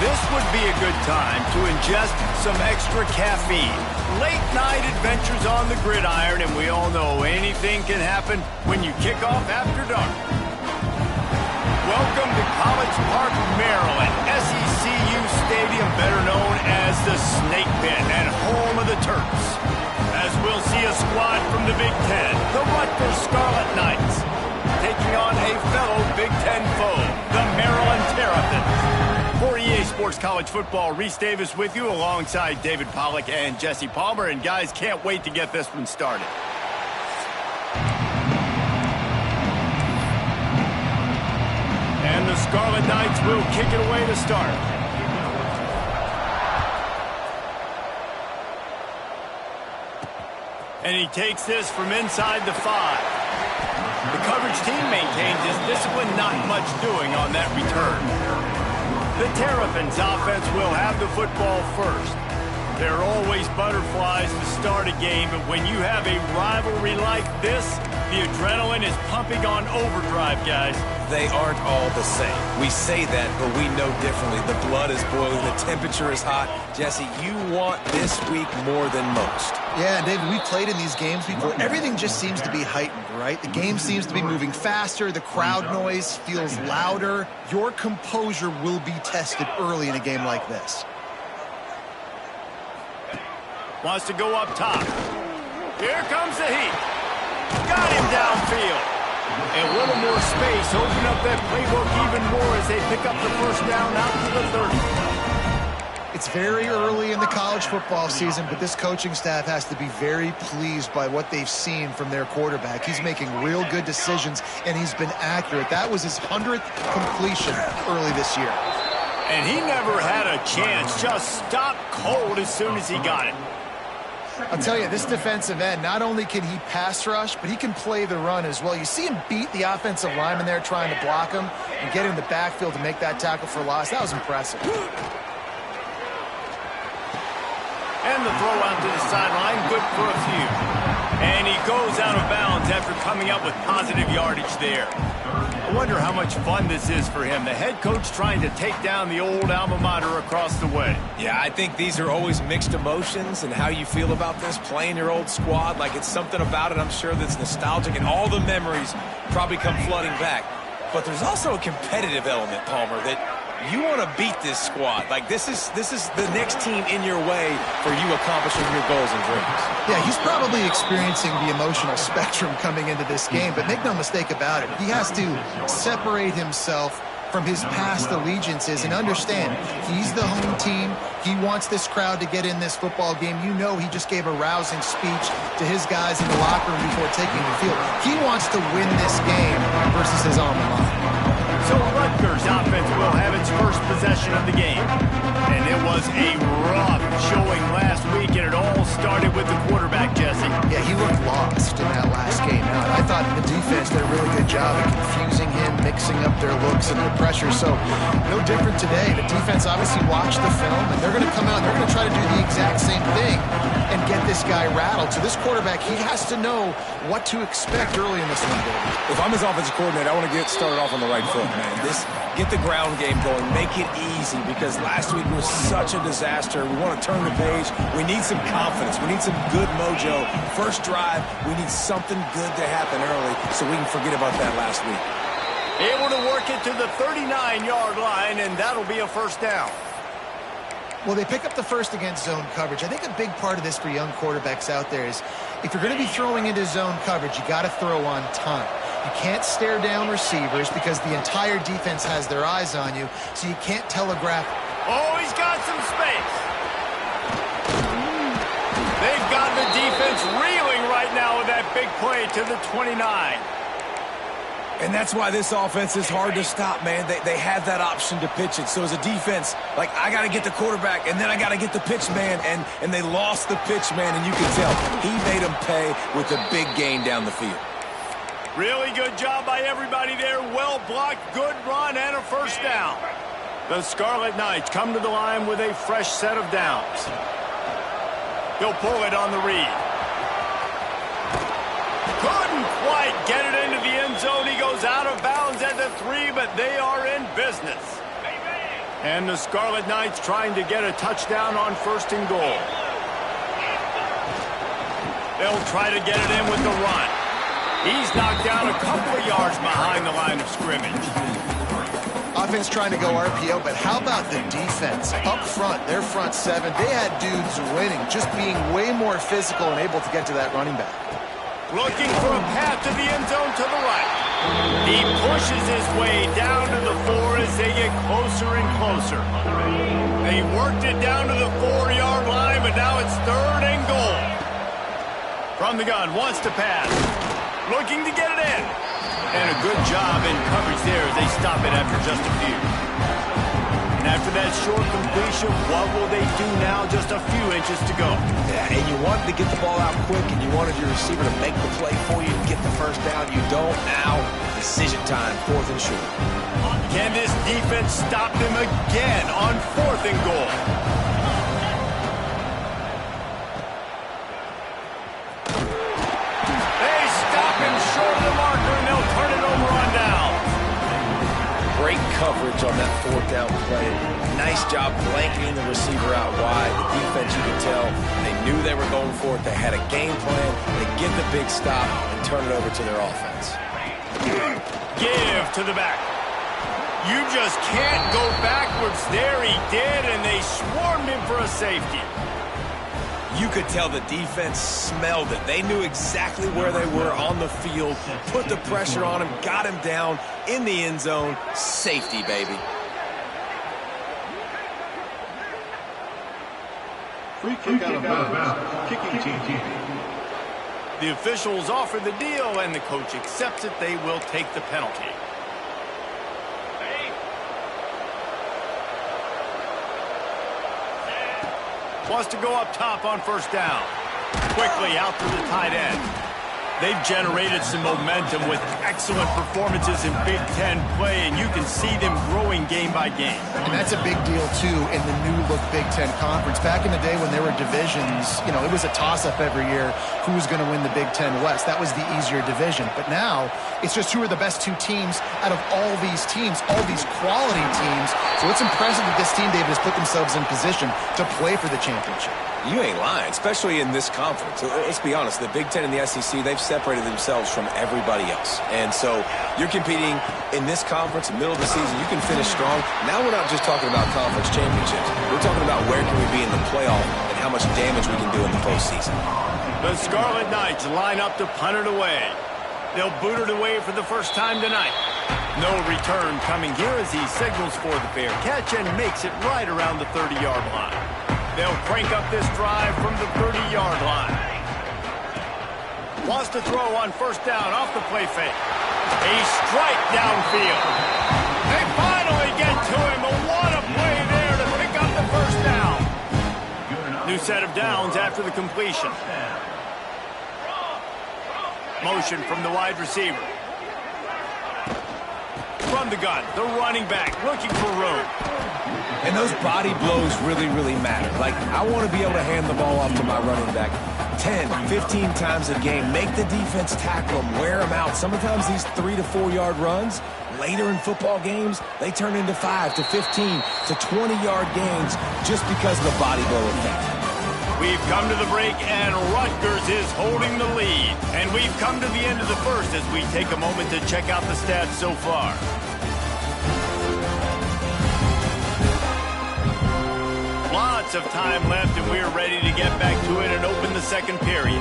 This would be a good time to ingest some extra caffeine. Late night adventures on the gridiron, and we all know anything can happen when you kick off after dark. Welcome to College Park, Maryland, SECU Stadium, better known as the Snake Pit and home of the Terps. As we'll see a squad from the Big Ten, the Rutgers Scarlet Knights, taking on a fellow Big Ten foe, the Maryland Terrapins. For EA Sports College Football, Reese Davis with you alongside David Pollack and Jesse Palmer. And guys, can't wait to get this one started. And the Scarlet Knights will kick it away to start. And he takes this from inside the 5. The coverage team maintains his discipline, not much doing on that return. The Terrapins offense will have the football first. There are always butterflies to start a game, but when you have a rivalry like this, the adrenaline is pumping on overdrive, guys. They aren't all the same. We say that, but we know differently. The blood is boiling. The temperature is hot. Jesse, you want this week more than most. Yeah, David, we've played in these games before. Everything just seems to be heightened, right? The game seems to be moving faster. The crowd noise feels louder. Your composure will be tested early in a game like this. Wants to go up top. Here comes the heat. Got him downfield. And a little more space. Open up that playbook even more as they pick up the first down out to the 30. It's very early in the college football season, but this coaching staff has to be very pleased by what they've seen from their quarterback. He's making real good decisions, and he's been accurate. That was his 100th completion early this year. And he never had a chance. Just stopped cold as soon as he got it. I'll tell you, this defensive end, not only can he pass rush, but he can play the run as well. You see him beat the offensive lineman there trying to block him and get him in the backfield to make that tackle for loss. That was impressive. And the throw out to the sideline, good for a few. And he goes out of bounds after coming up with positive yardage there. I wonder how much fun this is for him. The head coach trying to take down the old alma mater across the way. Yeah, I think these are always mixed emotions and how you feel about this, playing your old squad. Like, it's something about it, I'm sure, that's nostalgic, and all the memories probably come flooding back. But there's also a competitive element, Palmer, that you want to beat this squad. Like, this is the next team in your way for you accomplishing your goals and dreams. Yeah, he's probably experiencing the emotional spectrum coming into this game, but make no mistake about it, he has to separate himself from his past allegiances and understand he's the home team. He wants this crowd to get in this football game. You know, he just gave a rousing speech to his guys in the locker room before taking the field. He wants to win this game versus his alma mater. So Rutgers offense will have its first possession of the game. And it was a rough showing last week, and it all started with the quarterback, Jesse. Yeah, he looked lost in that last game out. I thought the defense did a really good job of confusing him, mixing up their looks and their pressure. So no different today. The defense obviously watched the film, and they're going to come out and they're going to try to do the exact same thing and get this guy rattled. So this quarterback, he has to know what to expect early in this one, David. If I'm his offensive coordinator, I want to get started off on the right foot, man. Get the ground game going. Make it easy, because last week was such a disaster. We want to turn the page. We need some confidence. We need some good mojo. First drive, we need something good to happen early so we can forget about that last week. Able to work it to the 39-yard line, and that'll be a first down. Well, they pick up the first against zone coverage. I think a big part of this for young quarterbacks out there is if you're going to be throwing into zone coverage, you got to throw on time. You can't stare down receivers because the entire defense has their eyes on you, so you can't telegraph. Oh, he's got some space. They've got the defense reeling right now with that big play to the 29. And that's why this offense is hard to stop, man. They have that option to pitch it. So as a defense, like, I got to get the quarterback, and then I got to get the pitch man, and they lost the pitch man, and you can tell he made them pay with a big gain down the field. Really good job by everybody there. Well blocked, good run, and a first down. The Scarlet Knights come to the line with a fresh set of downs. He'll pull it on the read. Couldn't quite get it into the end zone. He goes out of bounds at the 3, but they are in business. And the Scarlet Knights trying to get a touchdown on 1st and goal. They'll try to get it in with the run. He's knocked down a couple of yards behind the line of scrimmage. Offense trying to go RPO, but how about the defense? Up front, their front seven, they had dudes winning, just being way more physical and able to get to that running back. Looking for a path to the end zone to the right. He pushes his way down to the 4 as they get closer and closer. They worked it down to the 4-yard line, but now it's 3rd and goal. From the gun, wants to pass. Looking to get it in. And a good job in coverage there as they stop it after just a few. And after that short completion, what will they do now? Just a few inches to go. Yeah, and you wanted to get the ball out quick, and you wanted your receiver to make the play for you to get the first down. You don't now. Decision time, 4th and short. Can this defense stop them again on 4th and goal? Short of the marker, and they'll turn it over on down. Great coverage on that 4th down play. Nice job blanketing the receiver out wide. The defense, you could tell, they knew they were going for it. They had a game plan. They get the big stop and turn it over to their offense. Give to the back. You just can't go backwards. There he did, and they swarmed him for a safety. You could tell the defense smelled it. They knew exactly where they were on the field, put the pressure on him, got him down in the end zone. Safety, baby. Free kick out of bounds. Kicking team. The officials offer the deal, and the coach accepts it. They will take the penalty. Wants to go up top on 1st down. Quickly out to the tight end. They've generated some momentum with excellent performances in Big Ten play, and you can see them growing game by game. And that's a big deal, too, in the new-look Big Ten Conference. Back in the day when there were divisions, you know, it was a toss-up every year who was going to win the Big Ten West. That was the easier division. But now, it's just who are the best 2 teams out of all these teams, all these quality teams. So it's impressive that this team, David, has put themselves in position to play for the championship. You ain't lying, especially in this conference. Let's be honest, the Big Ten and the SEC, they've separated themselves from everybody else. And so you're competing in this conference, in the middle of the season, you can finish strong. Now we're not just talking about conference championships. We're talking about where can we be in the playoff and how much damage we can do in the postseason. The Scarlet Knights line up to punt it away. They'll boot it away for the first time tonight. No return coming here as he signals for the fair catch and makes it right around the 30-yard line. They'll crank up this drive from the 30-yard line. Wants to throw on 1st down off the play fake. A strike downfield. They finally get to him. A what a play there to pick up the 1st down. New set of downs after the completion. Motion from the wide receiver. From the gun, the running back looking for room. And those body blows really, really matter. Like, I want to be able to hand the ball off to my running back 10, 15 times a game. Make the defense tackle them, wear them out. Sometimes these 3 to 4 yard runs, later in football games, they turn into 5 to 15 to 20-yard gains just because of the body blow effect. We've come to the break, and Rutgers is holding the lead. And we've come to the end of the first as we take a moment to check out the stats so far. Lots of time left, and we're ready to get back to it and open the second period.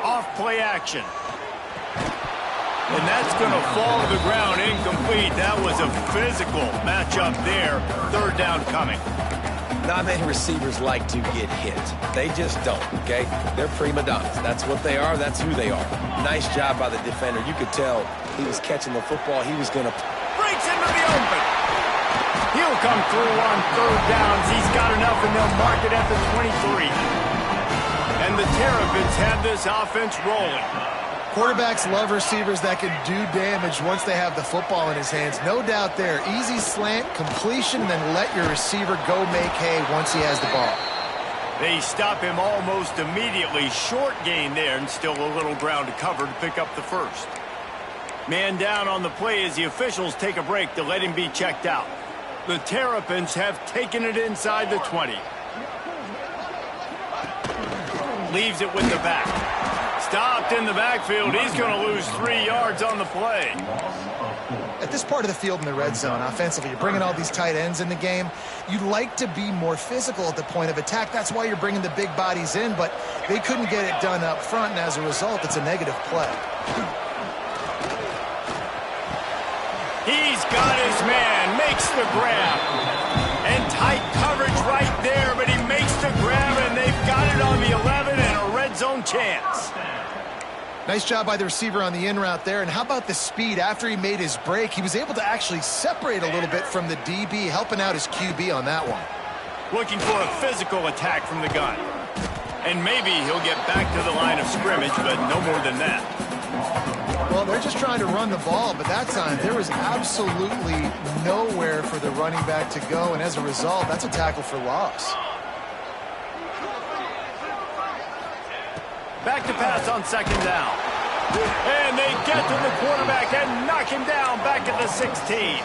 Off-play action. And that's going to fall to the ground incomplete. That was a physical matchup there. 3rd down coming. Not many receivers like to get hit. They just don't, okay? They're prima donnas. That's what they are. That's who they are. Nice job by the defender. You could tell he was catching the football. He was going to... Breaks into the open. He'll come through on 3rd downs. He's got enough, and they'll mark it at the 23. And the Terrapins have this offense rolling. Quarterbacks love receivers that can do damage once they have the football in his hands. No doubt there. Easy slant, completion, then let your receiver go make hay once he has the ball. They stop him almost immediately. Short gain there, and still a little ground to cover to pick up the first. Man down on the play as the officials take a break to let him be checked out. The Terrapins have taken it inside the 20. Leaves it with the back. Stopped in the backfield. He's going to lose 3 yards on the play. At this part of the field in the red zone, offensively, you're bringing all these tight ends in the game. You'd like to be more physical at the point of attack. That's why you're bringing the big bodies in, but they couldn't get it done up front, and as a result, it's a negative play. He's got his man, makes the grab. And tight coverage right there, but he makes the grab, and they've got it on the 11 and a red zone chance. Nice job by the receiver on the in route there. And how about the speed? After he made his break, he was able to actually separate a little bit from the DB, helping out his QB on that one. Looking for a physical attack from the gun. And maybe he'll get back to the line of scrimmage, but no more than that. Well, they're just trying to run the ball, but that time there was absolutely nowhere for the running back to go, and as a result, that's a tackle for loss. Back to pass on second down. And they get to the quarterback and knock him down back at the 16.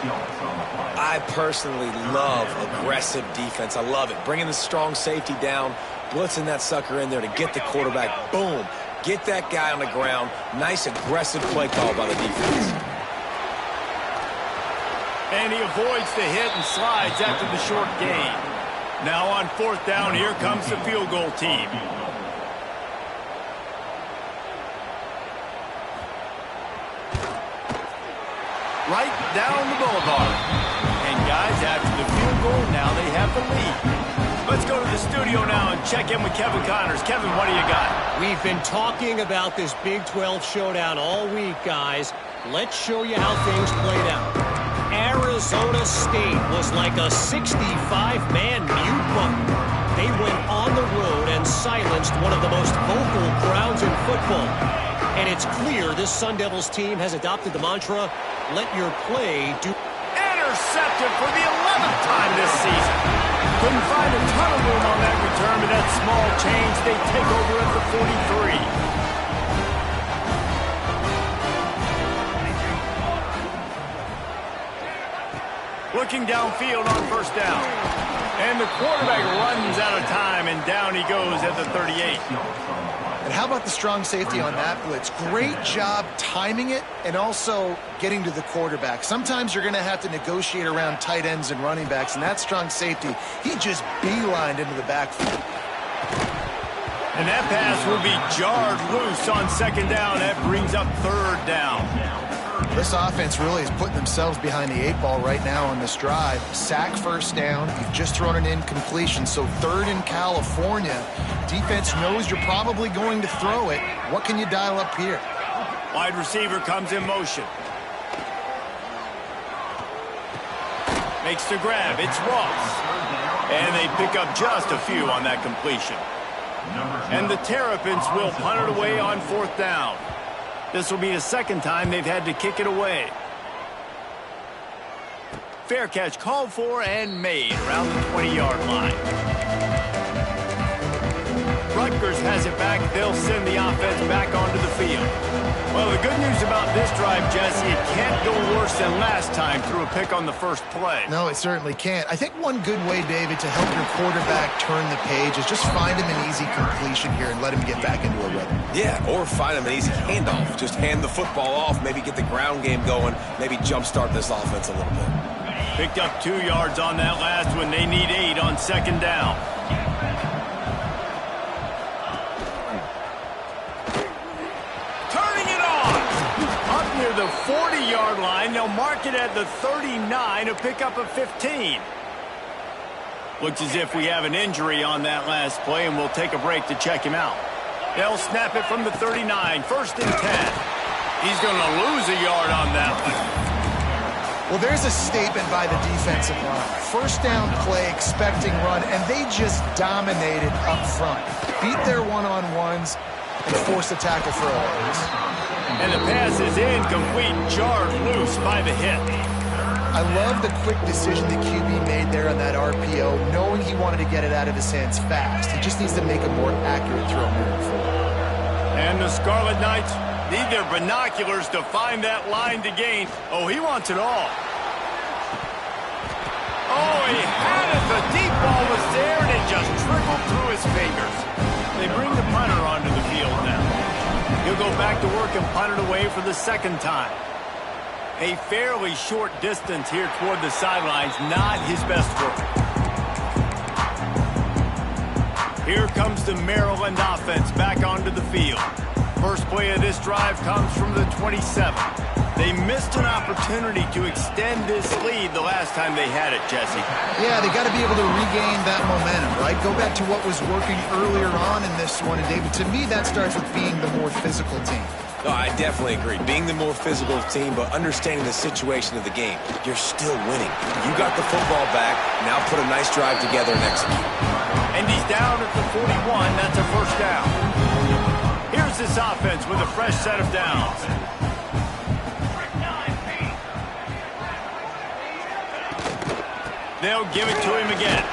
I personally love aggressive defense. I love it. Bringing the strong safety down, blitzing that sucker in there to get the quarterback. Boom. Get that guy on the ground. Nice aggressive play call by the defense. And he avoids the hit and slides after the short gain. Now on fourth down, here comes the field goal team. Right down the boulevard. And guys, after the field goal, now they have the lead. Let's go to the studio now and check in with Kevin Connors. Kevin, what do you got? We've been talking about this Big 12 showdown all week, guys. Let's show you how things played out. Arizona State was like a 65-man mute button. They went on the road and silenced one of the most vocal crowds in football. And it's clear this Sun Devils team has adopted the mantra, let your play do. Intercepted for the 11th time this season. Couldn't find a ton of room on that return, but that small change, they take over at the 43. Looking downfield on first down. And the quarterback runs out of time, and down he goes at the 38. And how about the strong safety on that blitz? Great job timing it and also getting to the quarterback. Sometimes you're going to have to negotiate around tight ends and running backs, and that strong safety, he just beelined into the backfield. And that pass will be jarred loose on second down. That brings up third down. This offense really is putting themselves behind the 8 ball right now on this drive. Sack first down. You've just thrown an incompletion, so third in California. Defense knows you're probably going to throw it. What can you dial up here? Wide receiver comes in motion. Makes the grab. It's Ross. And they pick up just a few on that completion. And the Terrapins will punt it away on fourth down. This will be the second time they've had to kick it away. Fair catch called for and made around the 20-yard line. Rutgers has it back. They'll send the offense back onto the field. Well, the good news about this drive, Jesse, it can't go worse than last time through a pick on the first play. No, it certainly can't. I think one good way, David, to help your quarterback turn the page is just find him an easy completion here and let him get back into a rhythm. Yeah, or find him an easy handoff. Just hand the football off, maybe get the ground game going, maybe jumpstart this offense a little bit. Picked up 2 yards on that last one. They need 8 on second down. Near the 40-yard line. They'll mark it at the 39 to pick up a 15. Looks as if we have an injury on that last play, and we'll take a break to check him out. They'll snap it from the 39, first and 10. He's going to lose a yard on that one. Well, there's a statement by the defensive line. First down play, expecting run, and they just dominated up front. Beat their one-on-ones and forced a tackle for a loss. And the pass is incomplete, jarred loose by the hit. I love the quick decision the QB made there on that RPO, knowing he wanted to get it out of his hands fast. He just needs to make a more accurate throw moving forward. And the Scarlet Knights need their binoculars to find that line to gain. Oh, he wants it all. Oh, he had it. The deep ball was there, and it just trickled through his fingers. They bring the punter onto the field now. He'll go back to work and punt it away for the second time. A fairly short distance here toward the sidelines, not his best work. Here comes the Maryland offense back onto the field. First play of this drive comes from the 27. They missed an opportunity to extend this lead the last time they had it, Jesse. Yeah, they got to be able to regain that momentum, right? Go back to what was working earlier on in this one. And, David, to me, that starts with being the more physical team. No, I definitely agree. Being the more physical team, but understanding the situation of the game. You're still winning. You got the football back. Now put a nice drive together and execute. And he's down at the 41. That's a first down. Here's this offense with a fresh set of downs. They'll give it to him again.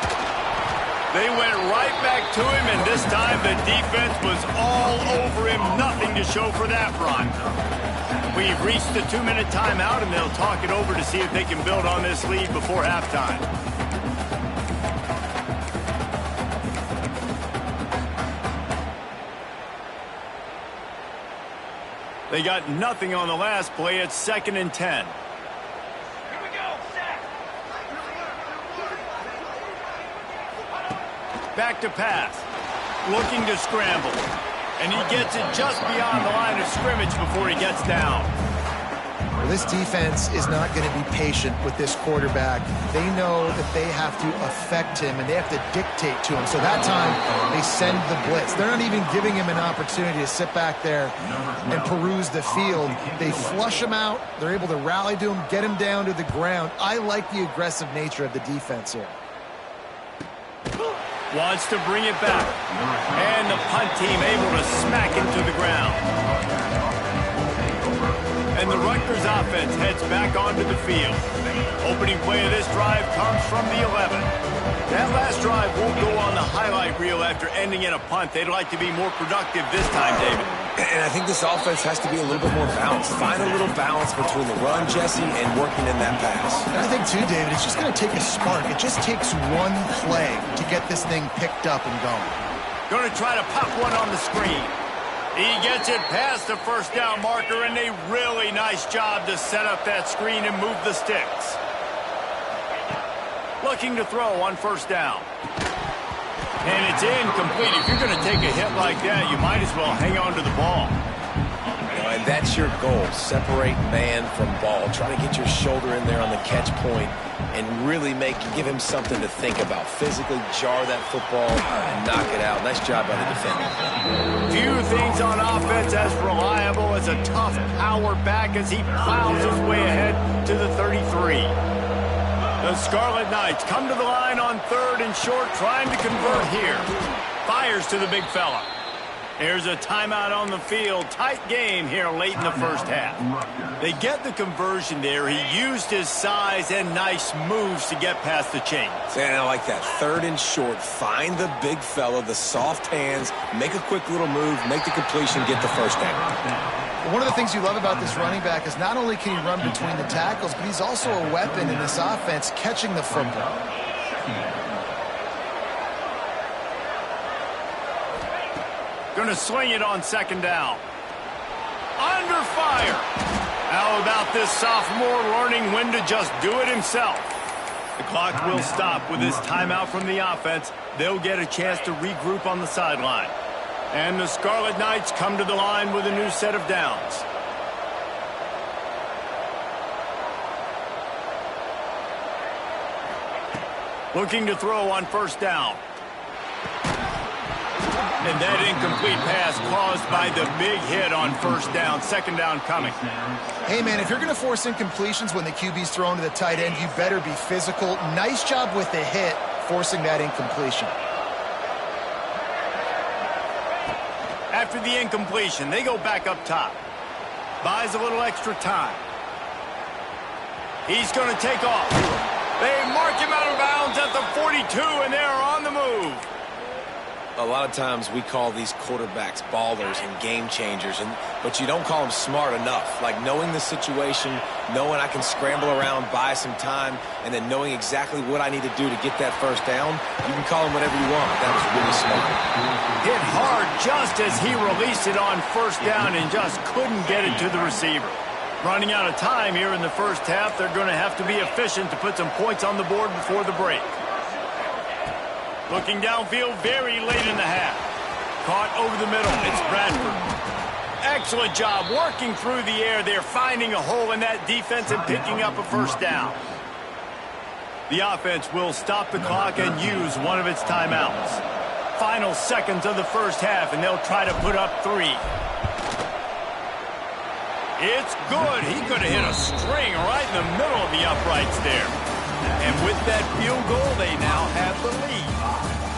They went right back to him, and this time the defense was all over him. Nothing to show for that run. We've reached the 2-minute timeout, and they'll talk it over to see if they can build on this lead before halftime. They got nothing on the last play. It's 2nd and 10. Back to pass. Looking to scramble. And he gets it just beyond the line of scrimmage before he gets down. Well, this defense is not going to be patient with this quarterback. They know that they have to affect him, and they have to dictate to him. So that time, they send the blitz. They're not even giving him an opportunity to sit back there and peruse the field. They flush him out. They're able to rally to him, get him down to the ground. I like the aggressive nature of the defense here. Wants to bring it back. And the punt team able to smack him to the ground. And the Rutgers offense heads back onto the field. Opening play of this drive comes from the 11. That last drive won't go on the highlight reel after ending in a punt. They'd like to be more productive this time, David. And I think this offense has to be a little bit more balanced. Find a little balance between the run, Jesse, and working in that pass. And I think, too, David, it's just going to take a spark. It just takes one play to get this thing picked up and going. Going to try to pop one on the screen. He gets it past the first down marker, and a really nice job to set up that screen and move the sticks. Looking to throw on first down. And it's incomplete. If you're going to take a hit like that, you might as well hang on to the ball. And that's your goal. Separate man from ball. Try to get your shoulder in there on the catch point and really give him something to think about. Physically jar that football and knock it out. Nice job by the defender. Few things on offense as reliable as a tough power back as he plows his way ahead to the 33. The Scarlet Knights come to the line on 3rd and short, trying to convert here. Fires to the big fella. There's a timeout on the field. Tight game here late in the first half. They get the conversion there. He used his size and nice moves to get past the chains. And I like that. 3rd and short. Find the big fella, the soft hands, make a quick little move, make the completion, get the first down. One of the things you love about this running back is not only can he run between the tackles, but he's also a weapon in this offense catching the football. Going to swing it on 2nd down. Under fire. How about this sophomore learning when to just do it himself? The clock will stop with this timeout from the offense. They'll get a chance to regroup on the sideline. And the Scarlet Knights come to the line with a new set of downs. Looking to throw on first down. And that incomplete pass caused by the big hit on first down. 2nd down coming. Hey, man, if you're going to force incompletions when the QB's thrown to the tight end, you better be physical. Nice job with the hit, forcing that incompletion. After the incompletion, they go back up top. Buys a little extra time. He's going to take off. They mark him out of bounds at the 42, and they're on the move. A lot of times we call these quarterbacks ballers and game changers, but you don't call them smart enough. Like knowing the situation, knowing I can scramble around, buy some time, and then knowing exactly what I need to do to get that first down. You can call them whatever you want. That was really smart. Hit hard just as he released it on first down and just couldn't get it to the receiver. Running out of time here in the first half, they're going to have to be efficient to put some points on the board before the break. Looking downfield very late in the half. Caught over the middle. It's Bradford. Excellent job working through the air there, finding a hole in that defense and picking up a first down. The offense will stop the clock and use one of its timeouts. Final seconds of the first half, and they'll try to put up 3. It's good. He could have hit a string right in the middle of the uprights there. And with that field goal, they now have the lead.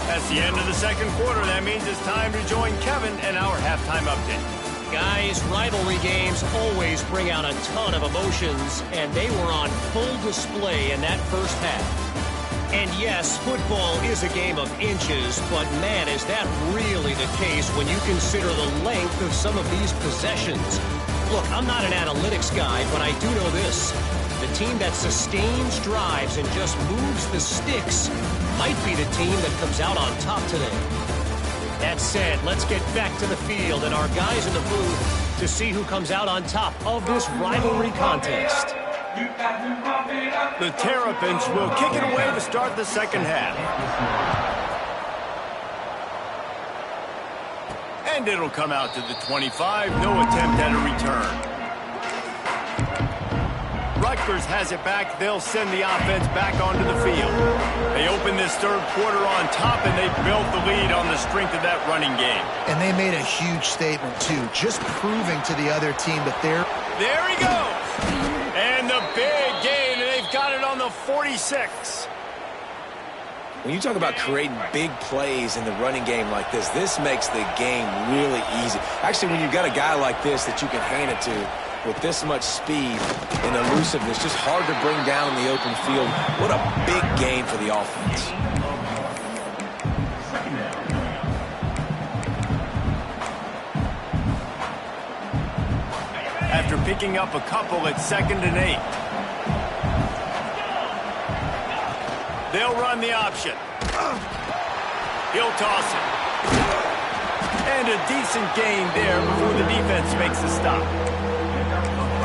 That's the end of the second quarter. That means it's time to join Kevin and our halftime update. Guys, rivalry games always bring out a ton of emotions, and they were on full display in that first half. And yes, football is a game of inches, but man, is that really the case when you consider the length of some of these possessions. Look, I'm not an analytics guy, but I do know this. The team that sustains drives and just moves the sticks might be the team that comes out on top today. That said, let's get back to the field and our guys in the booth to see who comes out on top of this rivalry contest. The Terrapins will kick it away to start the second half. And it'll come out to the 25. No attempt at a return. Rutgers has it back. They'll send the offense back onto the field. They open this third quarter on top, and they built the lead on the strength of that running game. And they made a huge statement, too, just proving to the other team that they're... There he goes! And the big gain, and they've got it on the 46. When you talk about creating big plays in the running game like this makes the game really easy. Actually, when you've got a guy like this that you can hand it to with this much speed and elusiveness, just hard to bring down in the open field. What a big gain for the offense. After picking up a couple, it's 2nd and 8. They'll run the option. He'll toss it. And a decent gain there before the defense makes the stop.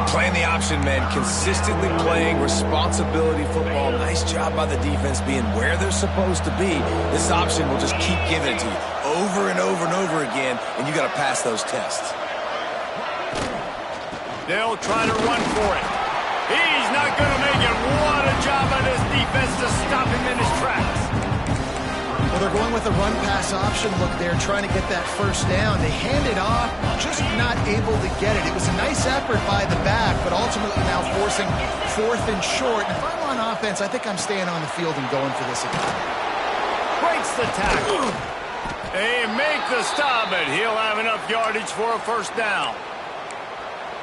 Playing the option, man. Consistently playing responsibility football. Nice job by the defense being where they're supposed to be. This option will just keep giving it to you over and over and over again, and you got to pass those tests. They'll try to run for it. He's not going to make it. What a job by this defense to stop him in his tracks. Well, they're going with a run-pass option look there, trying to get that first down. They hand it off, just not able to get it. It was a nice effort by the back, but ultimately now forcing 4th and short. And if I'm on offense, I think I'm staying on the field and going for this again. Breaks the tackle. They make the stop, but he'll have enough yardage for a first down.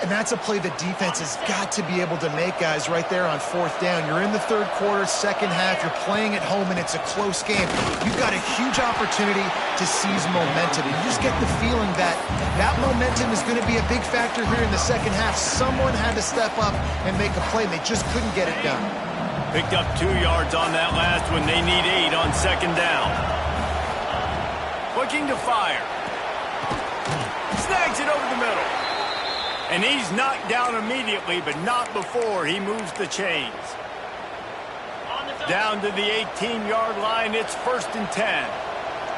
And that's a play the defense has got to be able to make, guys, right there on 4th down. You're in the third quarter, second half. You're playing at home, and it's a close game. You've got a huge opportunity to seize momentum. And you just get the feeling that that momentum is going to be a big factor here in the second half. Someone had to step up and make a play, and they just couldn't get it done. Picked up 2 yards on that last one. They need 8 on second down. Looking to fire. Snags it over the middle. And he's knocked down immediately, but not before he moves the chains. Down to the 18-yard line, it's 1st and 10.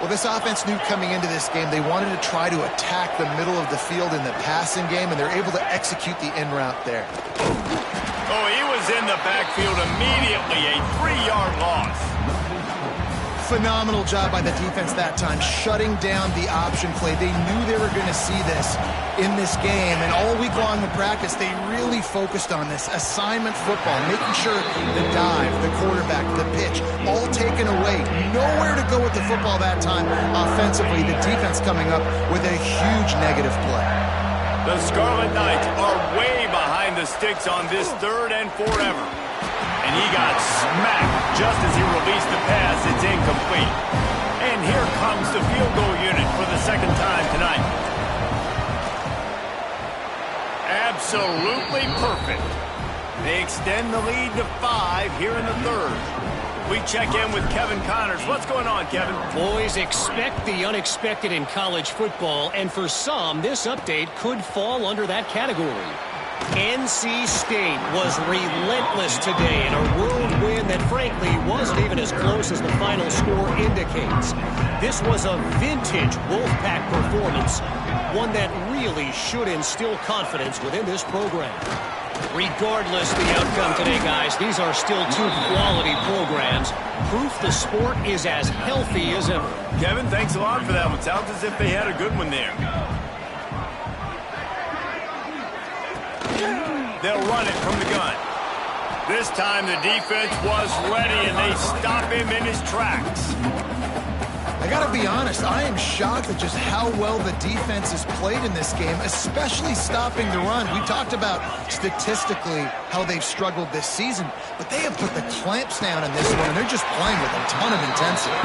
Well, this offense knew coming into this game they wanted to try to attack the middle of the field in the passing game, and they're able to execute the in route there. Oh, he was in the backfield immediately, a 3-yard loss. Phenomenal job by the defense that time, shutting down the option play. They knew they were going to see this in this game, and all week long in practice, they really focused on this assignment football, making sure the dive, the quarterback, the pitch, all taken away. Nowhere to go with the football that time offensively. The defense coming up with a huge negative play. The Scarlet Knights are way behind the sticks on this 3rd and forever. And he got smacked just as he released the pass. It's incomplete. And here comes the field goal unit for the 2nd time tonight. Absolutely perfect. They extend the lead to 5 here in the 3rd. We check in with Kevin Connors. What's going on, Kevin? Boys, expect the unexpected in college football, and for some, this update could fall under that category. NC State was relentless today in a road win that, frankly, wasn't even as close as the final score indicates. This was a vintage Wolfpack performance, one that really should instill confidence within this program. Regardless the outcome today, guys, these are still 2 quality programs. Proof the sport is as healthy as ever. Kevin, thanks a lot for that one. Sounds as if they had a good one there. They'll run it from the gun. This time the defense was ready, and they stop him in his tracks. I gotta be honest, I am shocked at just how well the defense has played in this game, especially stopping the run. We talked about statistically how they've struggled this season, but they have put the clamps down in this one, and they're just playing with a ton of intensity.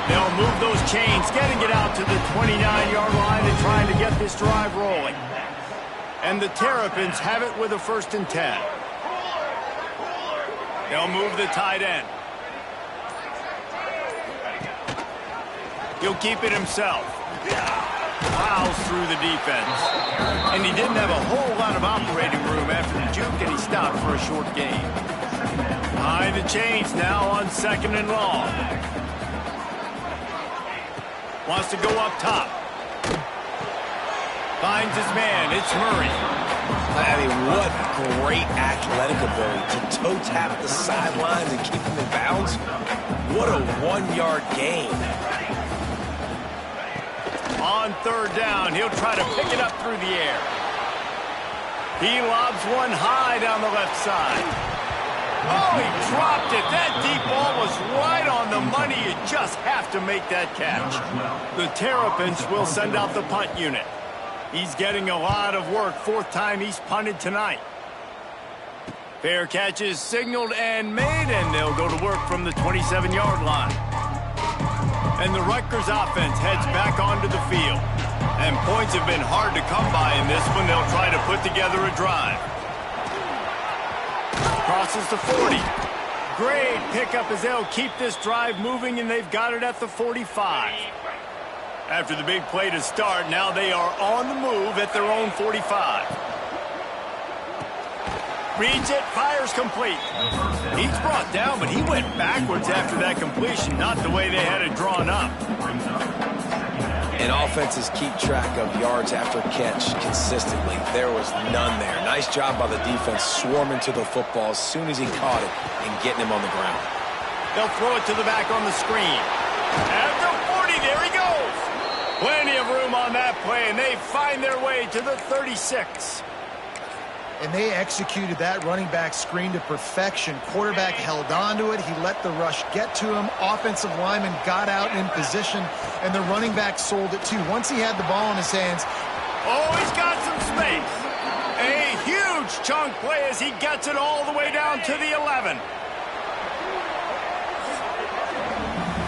They'll move those chains, getting it out to the 29-yard line and trying to get this drive rolling. And the Terrapins have it with a 1st and 10. They'll move the tight end. He'll keep it himself. Plows through the defense. And he didn't have a whole lot of operating room after the juke, and he stopped for a short gain. Behind the chains now on 2nd and long. Wants to go up top. Finds his man. It's Murray. I mean, what great athletic ability to toe tap the sidelines and keep him in bounds. What a 1-yard gain. On 3rd down, he'll try to pick it up through the air. He lobs one high down the left side. Oh, he dropped it. That deep ball was right on the money. You just have to make that catch. The Terrapins will send out the punt unit. He's getting a lot of work. 4th time he's punted tonight. Fair catch is signaled and made, and they'll go to work from the 27-yard line. And the Rutgers offense heads back onto the field. And points have been hard to come by in this one. They'll try to put together a drive. Crosses the 40. Great pickup as they'll keep this drive moving, and they've got it at the 45. After the big play to start, now they are on the move at their own 45. Reads it, fires complete. He's brought down, but he went backwards after that completion, not the way they had it drawn up. And offenses keep track of yards after catch consistently. There was none there. Nice job by the defense swarming to the football as soon as he caught it and getting him on the ground. They'll throw it to the back on the screen. At the 40, there he goes. Plenty of room on that play, and they find their way to the 36. And they executed that running back screen to perfection. Quarterback held on to it. He let the rush get to him. Offensive lineman got out in position, and the running back sold it too. Once he had the ball in his hands. Oh, he's got some space. A huge chunk play as he gets it all the way down to the 11.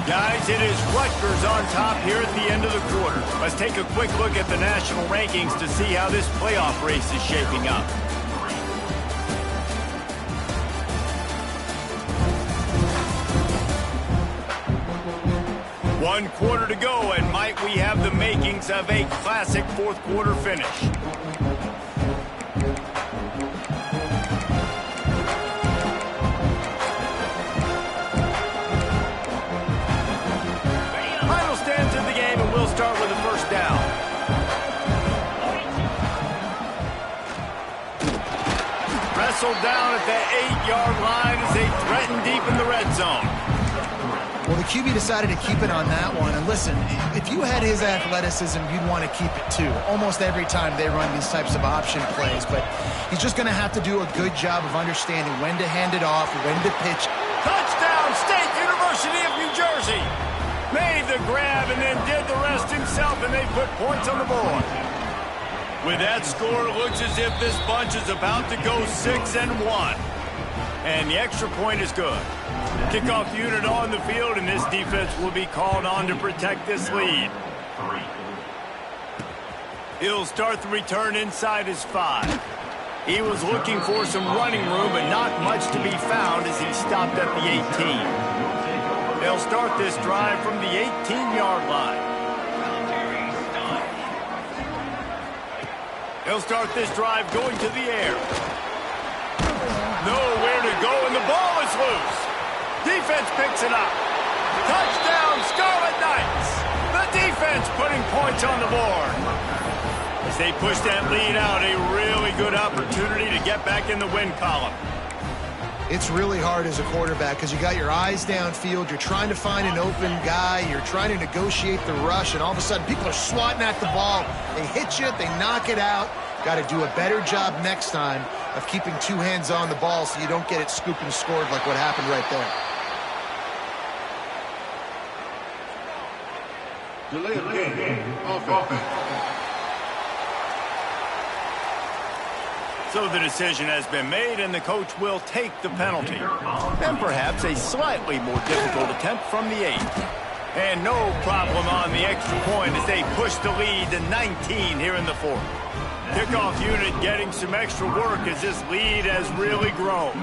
Guys, it is Rutgers on top here at the end of the quarter. Let's take a quick look at the national rankings to see how this playoff race is shaping up. One quarter to go, and might we have the makings of a classic fourth quarter finish. Final stands in the game, and we'll start with a first down. Wrestled down at the 8-yard line as they threaten deep in the red zone. Well, the QB decided to keep it on that one. And listen, if you had his athleticism, you'd want to keep it too. Almost every time they run these types of option plays. But he's just going to have to do a good job of understanding when to hand it off, when to pitch. Touchdown, State University of New Jersey. Made the grab and then did the rest himself, and they put points on the board. With that score, it looks as if this bunch is about to go 6-1. And the extra point is good. Kickoff unit on the field, and this defense will be called on to protect this lead. He'll start the return inside his 5. He was looking for some running room, but not much to be found as he stopped at the 18. They'll start this drive from the 18-yard line. He'll start this drive going to the air. Nowhere to go, and the ball is loose. Defense picks it up. Touchdown, Scarlet Knights. The defense putting points on the board. As they push that lead out, a really good opportunity to get back in the win column. It's really hard as a quarterback because you got your eyes downfield. You're trying to find an open guy. You're trying to negotiate the rush, and all of a sudden people are swatting at the ball. They hit you. They knock it out. Got to do a better job next time of keeping 2 hands on the ball so you don't get it scooped and scored like what happened right there. Delay of game. Offense. So the decision has been made, and the coach will take the penalty. And perhaps a slightly more difficult attempt from the 8. And no problem on the extra point as they push the lead to 19 here in the 4th. Kickoff unit getting some extra work as this lead has really grown.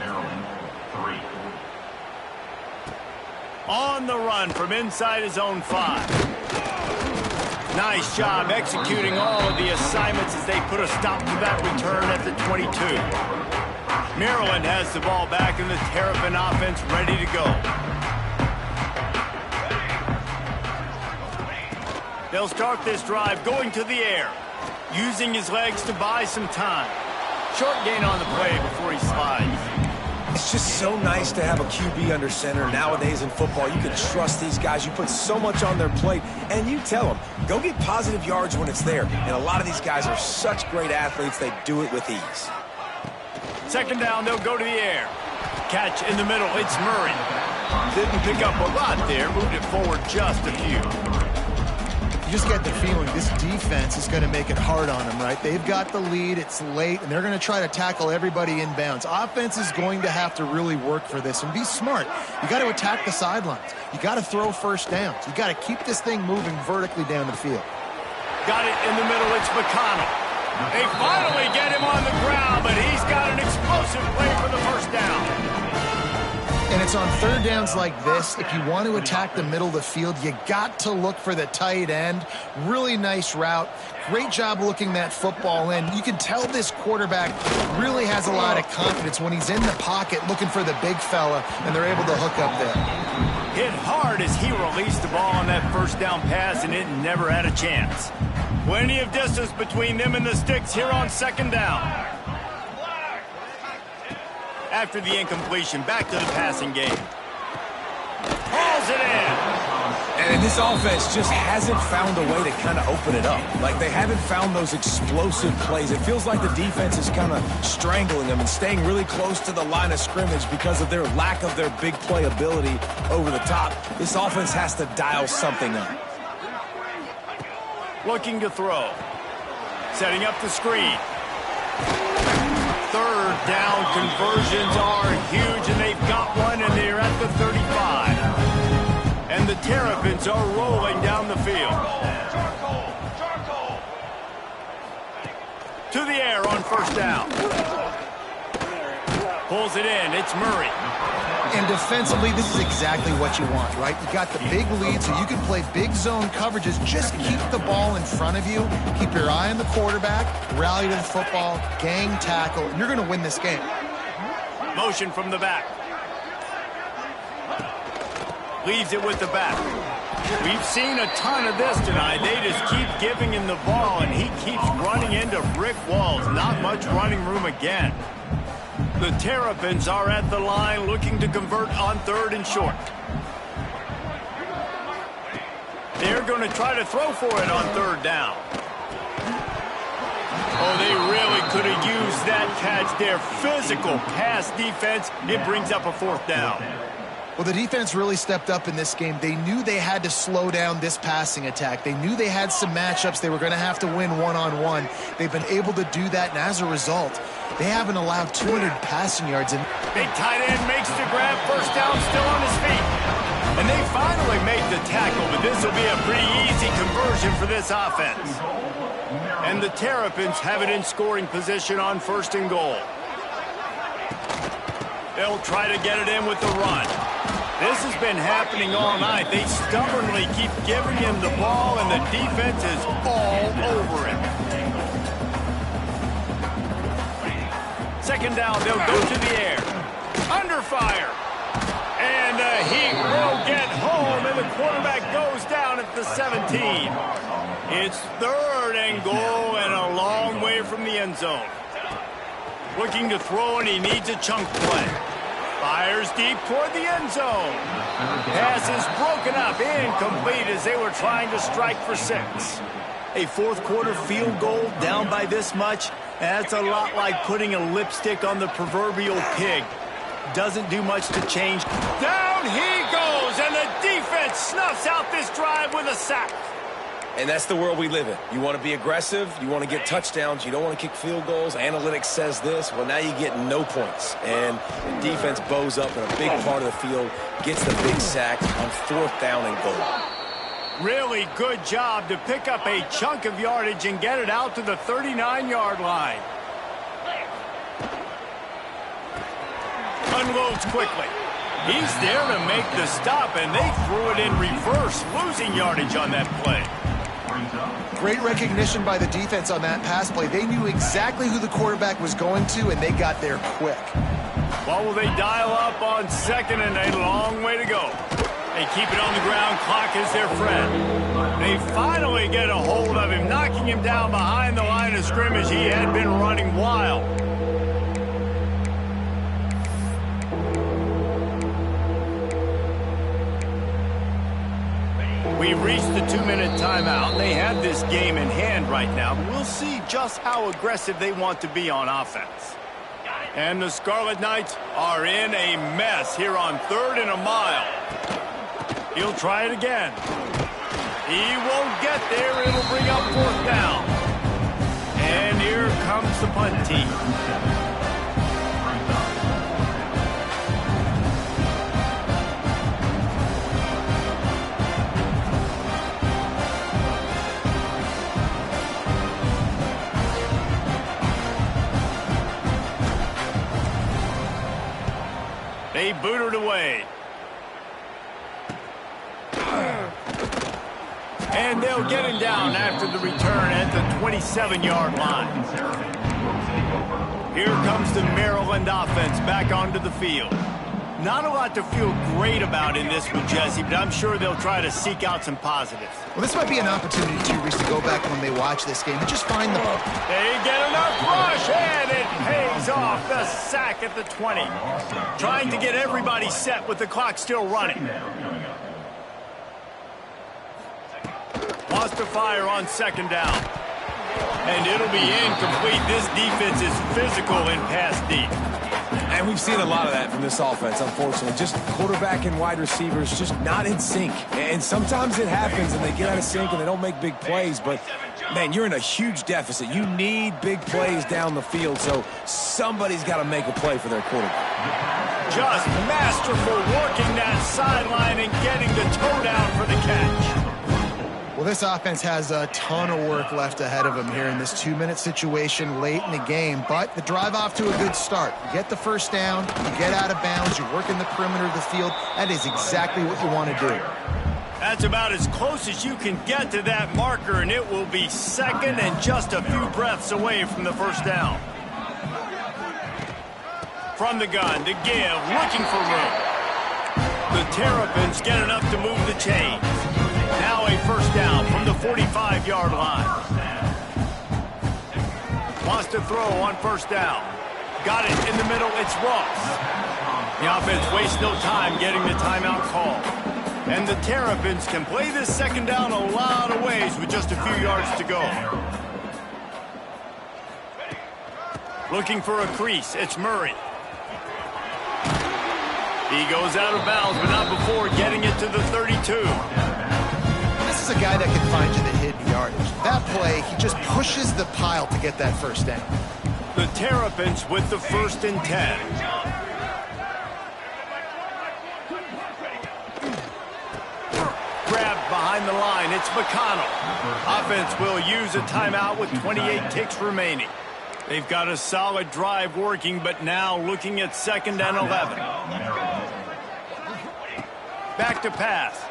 On the run from inside his own 5. Nice job executing all of the assignments as they put a stop to that return at the 22. Maryland has the ball back and the Terrapin offense ready to go. They'll start this drive going to the air, using his legs to buy some time. Short gain on the play before he slides. It's just so nice to have a QB under center. Nowadays in football, you can trust these guys. You put so much on their plate, and you tell them, go get positive yards when it's there. And a lot of these guys are such great athletes, they do it with ease. Second down, they'll go to the air. Catch in the middle, it's Murray. Didn't pick up a lot there, moved it forward just a few. You just get the feeling this defense is going to make it hard on them, right? They've got the lead, it's late, and they're going to try to tackle everybody inbounds. Offense is going to have to really work for this and be smart. You got to attack the sidelines. You got to throw first downs. You got to keep this thing moving vertically down the field. Got it in the middle, it's McConnell. They finally get him on the ground, but he's got an explosive play for the first down. And it's on third downs like this. If you want to attack the middle of the field, you got to look for the tight end. Really nice route. Great job looking that football in. You can tell this quarterback really has a lot of confidence when he's in the pocket looking for the big fella, and they're able to hook up there. Hit hard as he released the ball on that first down pass, and it never had a chance. Plenty of distance between them and the sticks here on second down. After the incompletion, back to the passing game. Hauls it in. And this offense just hasn't found a way to kind of open it up. Like, they haven't found those explosive plays. It feels like the defense is kind of strangling them and staying really close to the line of scrimmage because of their lack of their big play ability over the top. This offense has to dial something up. Looking to throw. Setting up the screen. Third down conversions are huge, and they've got one, and they're at the 35. And the Terrapins are rolling down the field. To the air on first down. Pulls it in. It's Murray. And defensively, this is exactly what you want, right? You got the big lead, so you can play big zone coverages. Just keep the ball in front of you. Keep your eye on the quarterback. Rally to the football. Gang tackle. And you're going to win this game. Motion from the back. Leaves it with the back. We've seen a ton of this tonight. They just keep giving him the ball, and he keeps running into brick walls. Not much running room again. The Terrapins are at the line looking to convert on third and short. They're going to try to throw for it on third down. Oh, they really could have used that catch there. Physical pass defense. It brings up a fourth down. Well, the defense really stepped up in this game. They knew they had to slow down this passing attack. They knew they had some matchups they were going to have to win one-on-one. They've been able to do that, and as a result, they haven't allowed 200 passing yards. Big tight end makes the grab, first down, still on his feet. And they finally make the tackle, but this will be a pretty easy conversion for this offense. And the Terrapins have it in scoring position on 1st and goal. They'll try to get it in with the run. This has been happening all night. They stubbornly keep giving him the ball, and the defense is all over it. 2nd down, they'll go to the air. Under fire. And he will get home, and the quarterback goes down at the 17. It's 3rd and goal and a long way from the end zone. Looking to throw, and he needs a chunk play. Fires deep toward the end zone. Pass is broken up, incomplete as they were trying to strike for 6. A 4th quarter field goal down by this much, that's a lot like putting a lipstick on the proverbial pig. Doesn't do much to change. Down he goes, and the defense snuffs out this drive with a sack. And that's the world we live in. You want to be aggressive. You want to get touchdowns. You don't want to kick field goals. Analytics says this. Well, now you get no points. And the defense bows up in a big part of the field, gets the big sack on 4th down and goal. Really good job to pick up a chunk of yardage and get it out to the 39-yard line. Unloads quickly. He's there to make the stop, and they threw it in reverse, losing yardage on that play. Great recognition by the defense on that pass play. They knew exactly who the quarterback was going to, and they got there quick. Well, will they dial up on 2nd and a long way to go? They keep it on the ground. Clock is their friend. They finally get a hold of him, knocking him down behind the line of scrimmage. He had been running wild. We've reached the 2-minute timeout. They have this game in hand right now. We'll see just how aggressive they want to be on offense. And the Scarlet Knights are in a mess here on 3rd and a mile. He'll try it again. He won't get there. It'll bring up 4th down. And here comes the punt team. They boot it away. And they'll get him down after the return at the 27-yard line. Here comes the Maryland offense back onto the field. Not a lot to feel great about in this one, Jesse, but I'm sure they'll try to seek out some positives. Well, this might be an opportunity, too, Reese, to go back when they watch this game and just find the ball. They get enough rush, and it pays off. The sack at the 20. Trying to get everybody set with the clock still running. Wants to fire on 2nd down. And it'll be incomplete. This defense is physical and pass deep. And we've seen a lot of that from this offense, unfortunately. Just quarterback and wide receivers just not in sync. And sometimes it happens and they get out of sync and they don't make big plays. But, man, you're in a huge deficit. You need big plays down the field, so somebody's got to make a play for their quarterback. Just masterful working that sideline and getting the toe down for the catch. Well, this offense has a ton of work left ahead of them here in this 2-minute situation late in the game, but the drive off to a good start. You get the first down, you get out of bounds, you work in the perimeter of the field. That is exactly what you want to do. That's about as close as you can get to that marker, and it will be 2nd and just a few breaths away from the first down. From the gun to give, looking for room. The Terrapins get enough to move the chains. Now a first down from the 45-yard line. Wants to throw on 1st down. Got it in the middle. It's Ross. The offense wastes no time getting the timeout call. And the Terrapins can play this 2nd down a lot of ways with just a few yards to go. Looking for a crease. It's Murray. He goes out of bounds, but not before getting it to the 32. This is a guy that can find you the hidden yardage. That play, he just pushes the pile to get that first down. The Terrapins with the 1st and 10. Grabbed behind the line. It's McConnell. Offense will use a timeout with 28 ticks remaining. They've got a solid drive working, but now looking at 2nd and 11. Back to pass.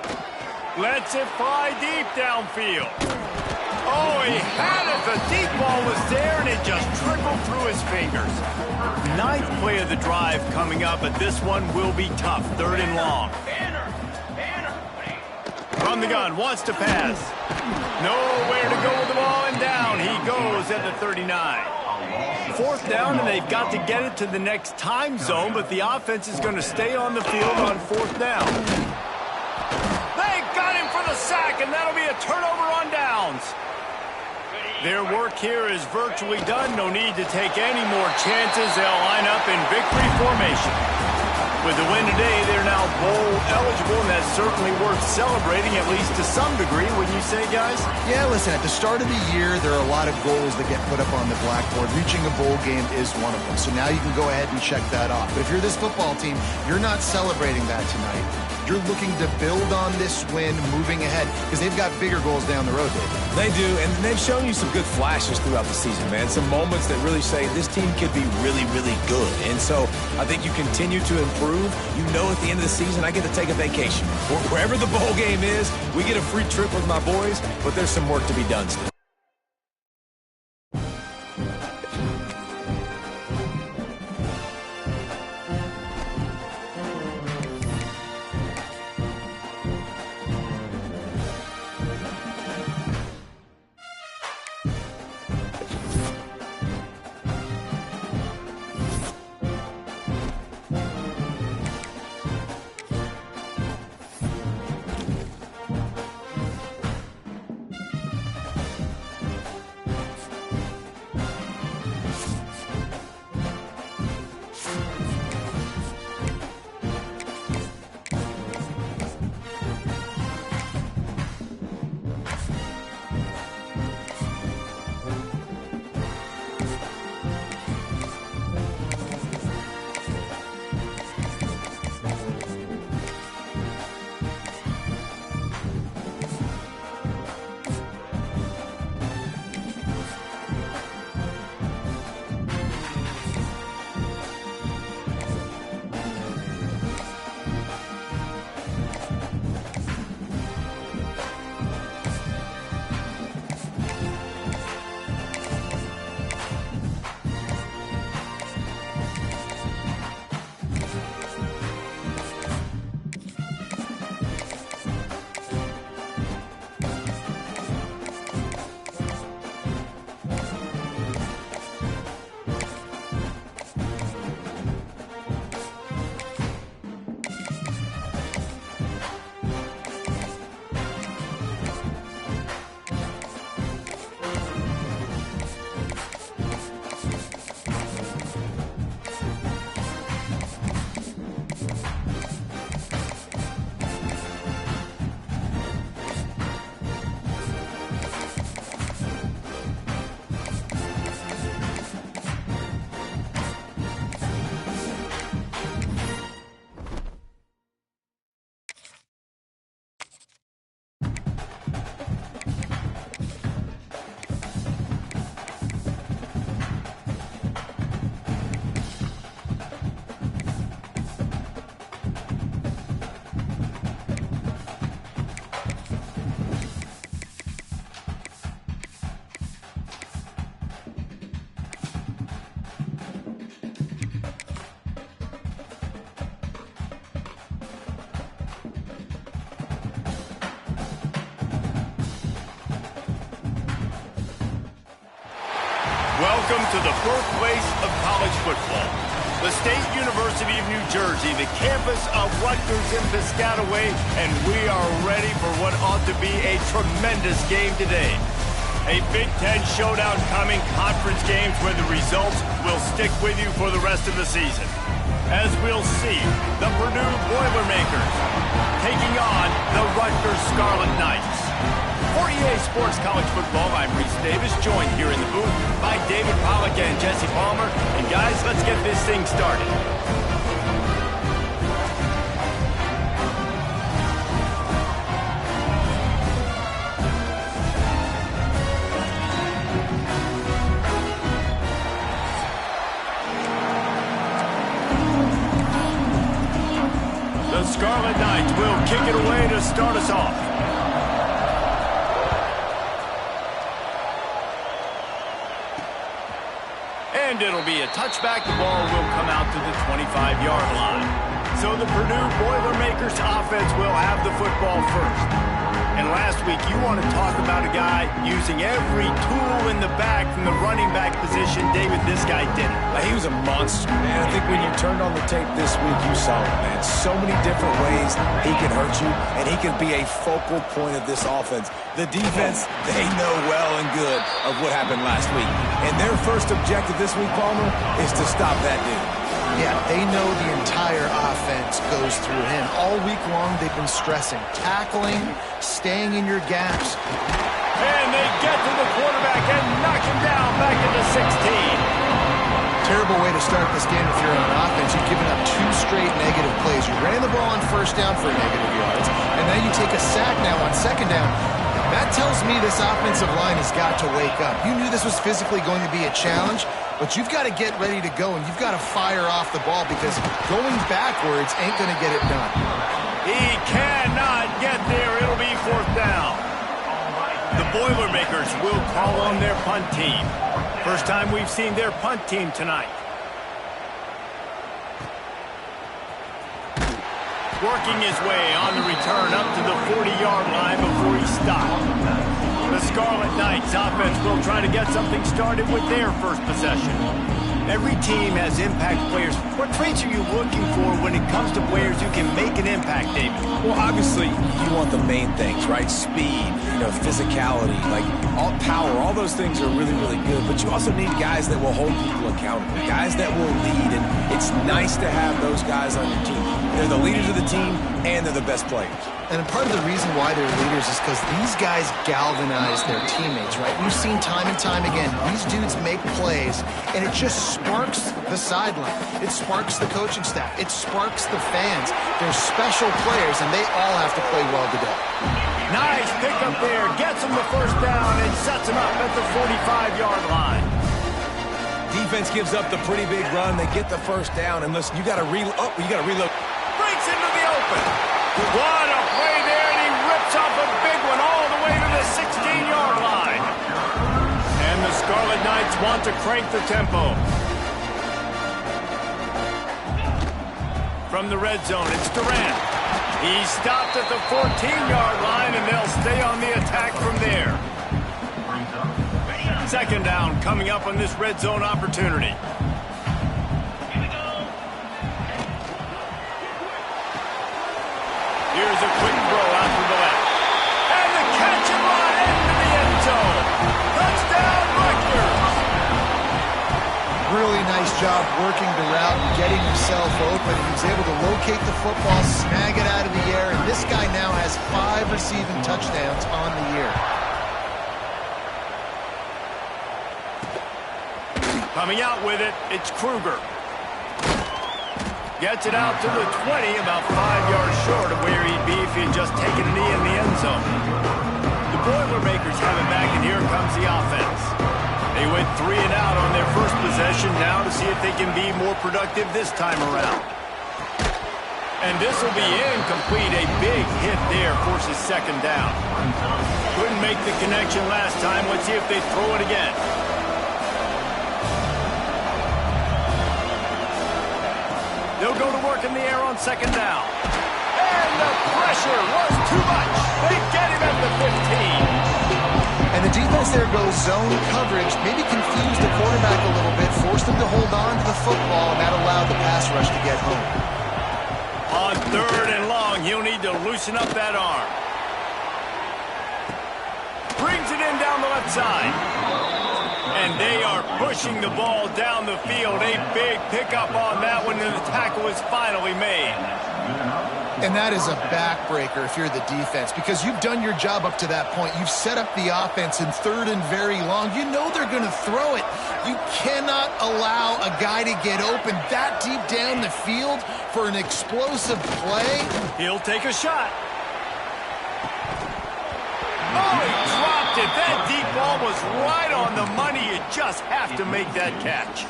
Lets it fly deep downfield. Oh, he had it. The deep ball was there, and it just trickled through his fingers. 9th play of the drive coming up, but this one will be tough. 3rd and long. From the gun, wants to pass. Nowhere to go with the ball, and down he goes at the 39. 4th down, and they've got to get it to the next time zone, but the offense is going to stay on the field on 4th down. They got him for the sack, and that'll be a turnover on downs. Their work here is virtually done. No need to take any more chances. They'll line up in victory formation. With the win today, they're now bowl eligible, and that's certainly worth celebrating, at least to some degree, wouldn't you say, guys? Yeah, listen, at the start of the year, there are a lot of goals that get put up on the blackboard. Reaching a bowl game is one of them. So now you can go ahead and check that off. But if you're this football team, you're not celebrating that tonight. You're looking to build on this win moving ahead because they've got bigger goals down the road, David. They do, and they've shown you some good flashes throughout the season, man. Some moments that really say this team could be really, really good. And so I think you continue to improve. You know at the end of the season, I get to take a vacation. Wherever the bowl game is, we get a free trip with my boys, but there's some work to be done still. Welcome to the birthplace of college football. The State University of New Jersey, the campus of Rutgers in Piscataway, and we are ready for what ought to be a tremendous game today. A Big Ten showdown coming, conference games where the results will stick with you for the rest of the season. as we'll see the Purdue Boilermakers taking on the Rutgers Scarlet Knights. For EA Sports College Football, I'm Reese Davis, joined here in the booth by David Pollack and Jesse Palmer. And guys, let's get this thing started. The Scarlet Knights will kick it away to start us off. And it'll be a touchback. The ball will come out to the 25-yard line. So the Purdue Boilermakers offense will have the football first. And last week, you want to talk about a guy using every tool in the bag from the running back position. David, this guy did it. He was a monster, man. I think when you turned on the tape this week, you saw it, man. So many different ways he can hurt you, and he can be a focal point of this offense. The defense, they know well and good of what happened last week. And their first objective this week, Palmer, is to stop that dude. Yeah, they know the entire offense goes through him. All week long, they've been stressing, tackling, staying in your gaps. And they get to the quarterback and knock him down back into 16. Terrible way to start this game if you're on offense. You've given up 2 straight negative plays. You ran the ball on first down for negative yards, and then you take a sack now on second down. That tells me this offensive line has got to wake up. You knew this was physically going to be a challenge, but you've got to get ready to go, and you've got to fire off the ball because going backwards ain't going to get it done. He cannot get there. It'll be 4th down. The Boilermakers will call on their punt team. First time we've seen their punt team tonight. Working his way on the return up to the 40-yard line before he stopped. The Scarlet Knights offense will try to get something started with their first possession. Every team has impact players. What traits are you looking for when it comes to players who can make an impact, David? Well, obviously, you want the main things, right? Speed, physicality, like all power, all those things are really, really good. But you also need guys that will hold people accountable, guys that will lead. And it's nice to have those guys on your team. They're the leaders of the team, and they're the best players. And part of the reason why they're leaders is because these guys galvanize their teammates, right? We've seen time and time again, these dudes make plays, and it just sparks the sideline. It sparks the coaching staff. It sparks the fans. They're special players, and they all have to play well today. Nice pickup there. Gets him the first down and sets him up at the 45-yard line. Defense gives up the pretty big run. They get the first down, and listen, you got to reload. Breaks into the open. What a play there, and he rips off a big one all the way to the 16-yard line. And the Scarlet Knights want to crank the tempo. From the red zone, it's Durant. He stopped at the 14-yard line, and they'll stay on the attack from there. Second down coming up on this red zone opportunity. Here's a quick throw out to the left. And the catch and run into the end zone. Touchdown, Rutgers. Really nice job working the route and getting himself open. He was able to locate the football, snag it out of the air, and this guy now has 5 receiving touchdowns on the year. Coming out with it, it's Kruger. Gets it out to the 20, about 5 yards short of where he'd be if he had just taken a knee in the end zone. The Boilermakers have it back, and here comes the offense. They went 3 and out on their first possession, now to see if they can be more productive this time around. And this will be incomplete. A big hit there forces second down. Couldn't make the connection last time. Let's see if they throw it again. They'll go to work in the air on second down. And the pressure was too much. They get him at the 15. And the defense there goes zone coverage, maybe confused the quarterback a little bit, forced him to hold on to the football, and that allowed the pass rush to get home. On 3rd and long, he'll need to loosen up that arm. Brings it in down the left side. And they are pushing the ball down the field. A big pickup on that one, and the tackle is finally made. And that is a backbreaker if you're the defense, because you've done your job up to that point. You've set up the offense in 3rd and very long. You know they're going to throw it. You cannot allow a guy to get open that deep down the field for an explosive play. He'll take a shot. Oh, he dropped it. That deep ball was right on the money. You just have to make that catch.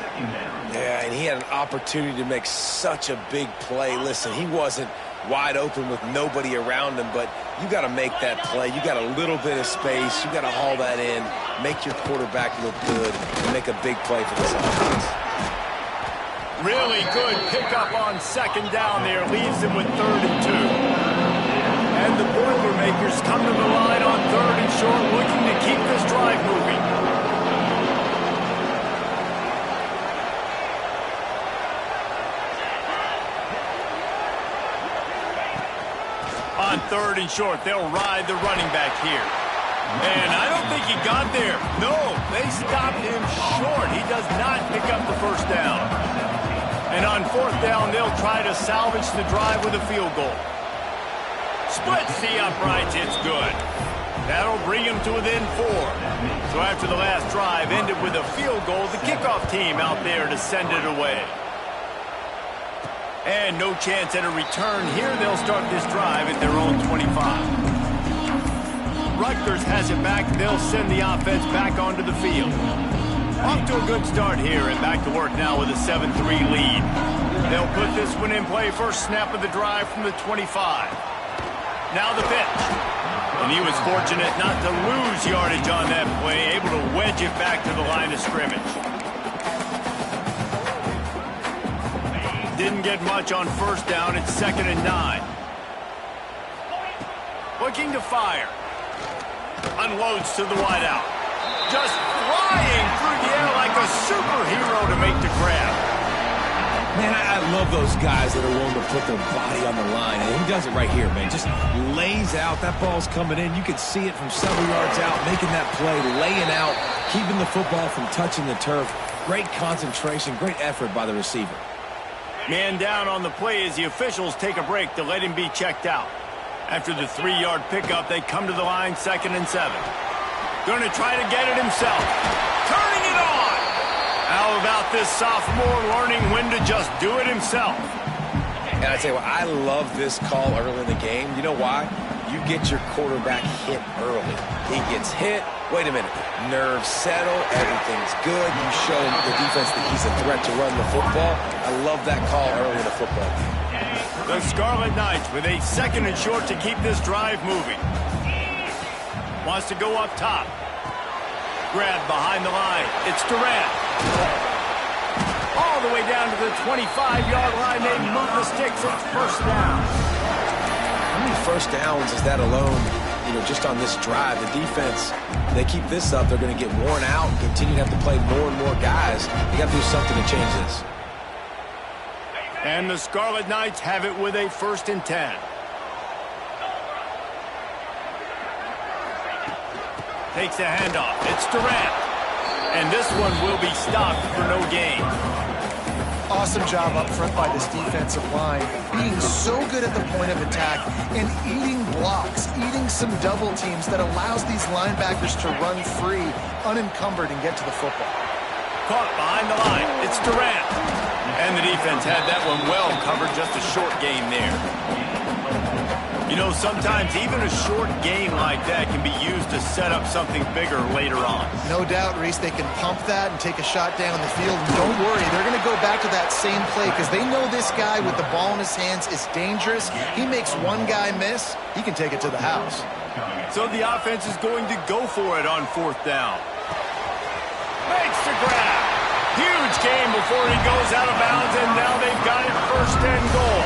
Yeah, and he had an opportunity to make such a big play. Listen, he wasn't wide open with nobody around him, but you got to make that play. You got a little bit of space. You got to haul that in, make your quarterback look good, and make a big play for this offense. Really good pickup on 2nd down there. Leaves him with 3rd and 2. And the Boilermakers come to the line on 3rd and short, looking to keep this drive moving. On 3rd and short, they'll ride the running back here. And I don't think he got there. No, they stopped him short. He does not pick up the 1st down. And on 4th down, they'll try to salvage the drive with a field goal. Splits the uprights, it's good. That'll bring him to within 4. So after the last drive ended with a field goal, the kickoff team out there to send it away. And no chance at a return here. They'll start this drive at their own 25. Rutgers has it back. They'll send the offense back onto the field. Off to a good start here, and back to work now with a 7-3 lead. They'll put this one in play. First snap of the drive from the 25. Now the pitch. And he was fortunate not to lose yardage on that play, able to wedge it back to the line of scrimmage. Didn't get much on 1st down. It's 2nd and 9. Looking to fire. Unloads to the wideout. Just flying through the air like a superhero to make the grab. Man, I love those guys that are willing to put their body on the line. And he does it right here, man. Just lays out. That ball's coming in. You can see it from several yards out, making that play, laying out, keeping the football from touching the turf. Great concentration, great effort by the receiver. Man down on the play as the officials take a break to let him be checked out. After the 3-yard pickup, they come to the line 2nd and 7. Going to try to get it himself. Turning it on! How about this sophomore learning when to just do it himself? And I tell you what, I love this call early in the game. You know why? You get your quarterback hit early. He gets hit. Wait a minute. Nerves settle. Everything's good. You show the defense that he's a threat to run the football. I love that call early in the football game. The Scarlet Knights with a 2nd and short to keep this drive moving. Wants to go up top. Grab behind the line. It's Durant. All the way down to the 25-yard line. They move the sticks. It's 1st down. How many 1st downs is that alone, just on this drive? The defense, they keep this up, they're going to get worn out and continue to have to play more and more guys. They got to do something to change this. And the Scarlet Knights have it with a 1st and 10. Takes a handoff. It's Durant. And this one will be stopped for no gain. Awesome job up front by this defensive line, being so good at the point of attack and eating blocks, eating some double teams that allows these linebackers to run free, unencumbered, and get to the football. Caught behind the line. It's Durant. And the defense had that one well covered. Just a short gain there. Sometimes even a short gain like that can be used to set up something bigger later on. No doubt, Reese, they can pump that and take a shot down the field. And don't worry, they're going to go back to that same play because they know this guy with the ball in his hands is dangerous. He makes one guy miss, he can take it to the house. So the offense is going to go for it on 4th down. Makes the grab. Huge gain before he goes out of bounds, and now they've got it 1st and goal.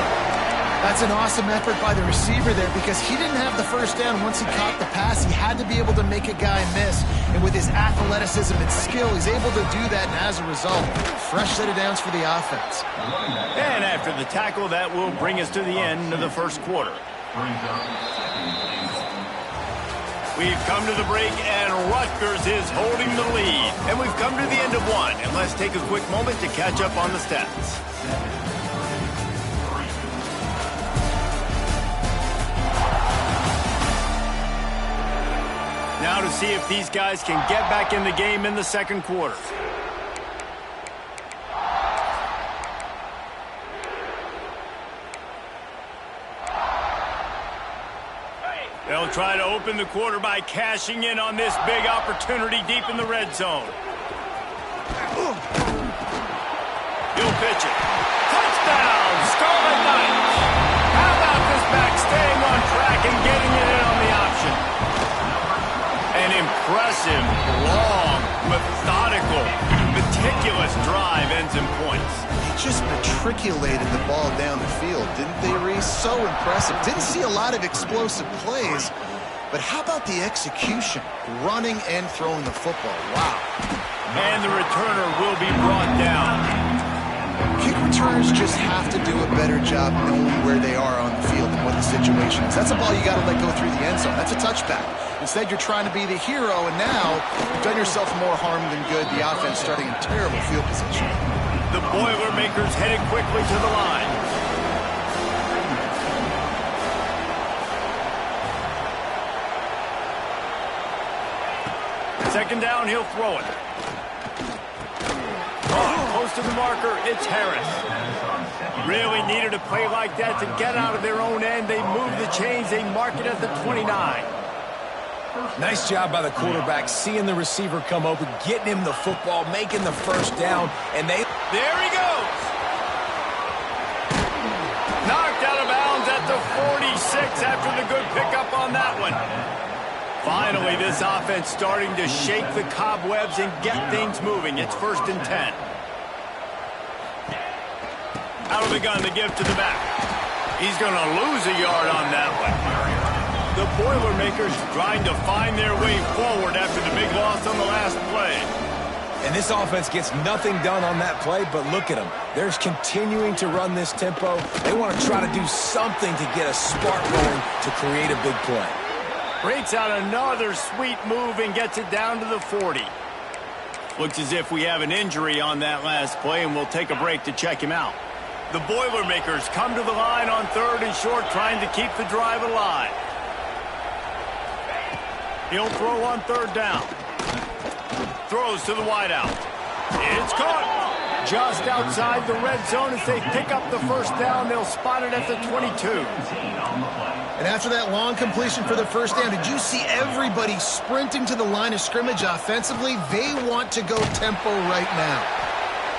That's an awesome effort by the receiver there because he didn't have the 1st down once he caught the pass. He had to be able to make a guy miss. And with his athleticism and skill, he's able to do that. And as a result, fresh set of downs for the offense. And after the tackle, that will bring us to the end of the 1st quarter. We've come to the break, and Rutgers is holding the lead. And we've come to the end of one, and let's take a quick moment to catch up on the stats. Now to see if these guys can get back in the game in the second quarter. They'll try to open the quarter by cashing in on this big opportunity deep in the red zone. He'll pitch it. Touchdown, Scarlet Knights! How about this back staying on track and getting it in on the option? An impressive, long, methodical, meticulous drive ends in points. They just matriculated the ball down the field, didn't they, Reese? So impressive. Didn't see a lot of explosive plays, but how about the execution? Running and throwing the football. Wow. And the returner will be brought down. Kick returners just have to do a better job knowing where they are on the field and what the situation is. That's a ball you got to let go through the end zone. That's a touchback. Instead, you're trying to be the hero, and now you've done yourself more harm than good. The offense starting in terrible field position. The Boilermakers headed quickly to the line. Second down, he'll throw it. Close to the marker, it's Harris. Really needed a play like that to get out of their own end. They move the chains, they mark it at the 29. Nice job by the quarterback, seeing the receiver come open, getting him the football, making the first down, and they... There he goes! Knocked out of bounds at the 46 after the good pickup on that one. Finally, this offense starting to shake the cobwebs and get things moving. It's 1st and 10. Out of the gun to give to the back. He's going to lose a yard on that one. The Boilermakers trying to find their way forward after the big loss on the last play. And this offense gets nothing done on that play, but look at them. They're continuing to run this tempo. They want to try to do something to get a spark going to create a big play. Breaks out another sweet move and gets it down to the 40. Looks as if we have an injury on that last play, and we'll take a break to check him out. The Boilermakers come to the line on 3rd and short, trying to keep the drive alive. He'll throw on 3rd down. Throws to the wideout. It's caught. Just outside the red zone as they pick up the first down. They'll spot it at the 22. And after that long completion for the first down, did you see everybody sprinting to the line of scrimmage offensively? They want to go tempo right now.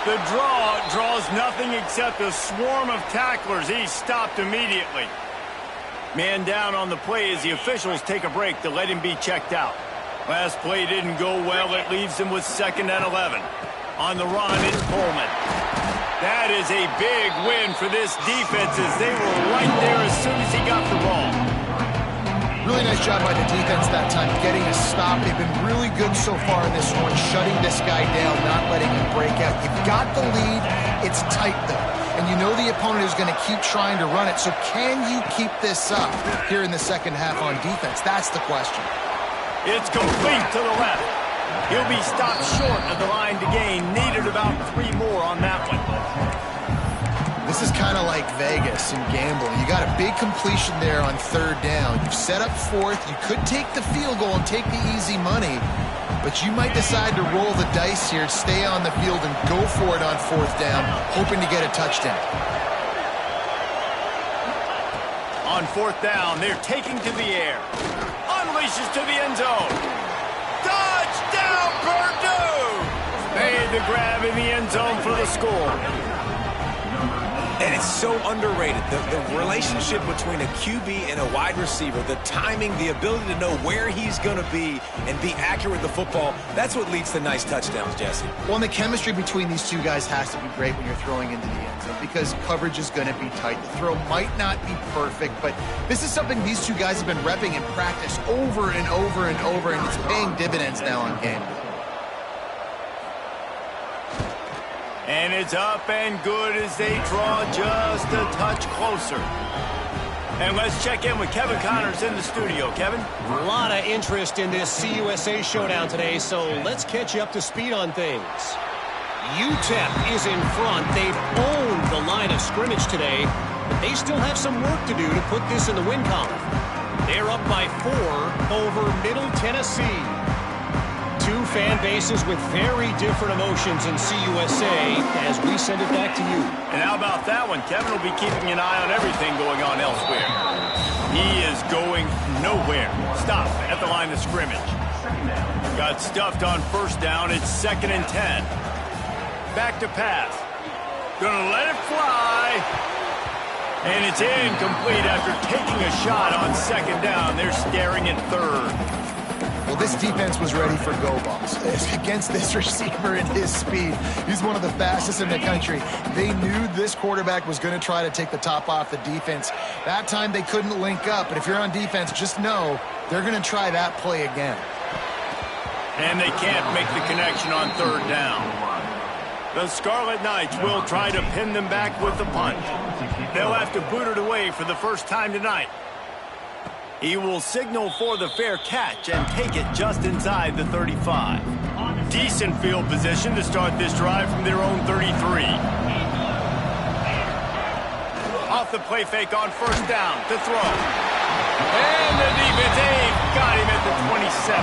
The draw draws nothing except a swarm of tacklers. He's stopped immediately. Man down on the play as the officials take a break to let him be checked out. Last play didn't go well. It leaves him with 2nd and 11. On the run, it's Coleman. That is a big win for this defense as they were right there as soon as he got the ball. Really nice job by the defense that time, getting a stop. They've been really good so far in this one, shutting this guy down, not letting him break out. You've got the lead. It's tight, though. And you know the opponent is going to keep trying to run it. So can you keep this up here in the second half on defense? That's the question. It's complete to the left. He'll be stopped short of the line to gain. Needed about 3 more on that one. This is kind of like Vegas and gambling. You got a big completion there on 3rd down. You've set up 4th. You could take the field goal and take the easy money, but you might decide to roll the dice here, stay on the field, and go for it on 4th down, hoping to get a touchdown. On 4th down, they're taking to the air. Unleashes to the end zone. Touchdown, Purdue! Made the grab in the end zone for the score. And it's so underrated. The relationship between a QB and a wide receiver, the timing, the ability to know where he's going to be and be accurate with the football, that's what leads to nice touchdowns, Jesse. Well, and the chemistry between these two guys has to be great when you're throwing into the end zone because coverage is going to be tight. The throw might not be perfect, but this is something these two guys have been repping in practice over and over and over, and it's paying dividends now on game. And it's up and good as they draw just a touch closer. And let's check in with Kevin Connors in the studio. Kevin? A lot of interest in this CUSA showdown today, so let's catch you up to speed on things. UTEP is in front. They've owned the line of scrimmage today, but they still have some work to do to put this in the win column. They're up by 4 over Middle Tennessee. Two fan bases with very different emotions in CUSA as we send it back to you. And how about that one? Kevin will be keeping an eye on everything going on elsewhere. He is going nowhere. Stop at the line of scrimmage. Got stuffed on first down. It's 2nd and 10. Back to pass. Gonna let it fly. And it's incomplete after taking a shot on 2nd down. They're staring at 3rd. Well, this defense was ready for go balls against this receiver and his speed. He's one of the fastest in the country. They knew this quarterback was going to try to take the top off the defense. That time they couldn't link up, but if you're on defense, just know they're going to try that play again. And they can't make the connection on 3rd down. The Scarlet Knights will try to pin them back with the punt. They'll have to boot it away for the first time tonight. He will signal for the fair catch and take it just inside the 35. Decent field position to start this drive from their own 33. Off the play fake on first down to throw. And the defense got him at the 27.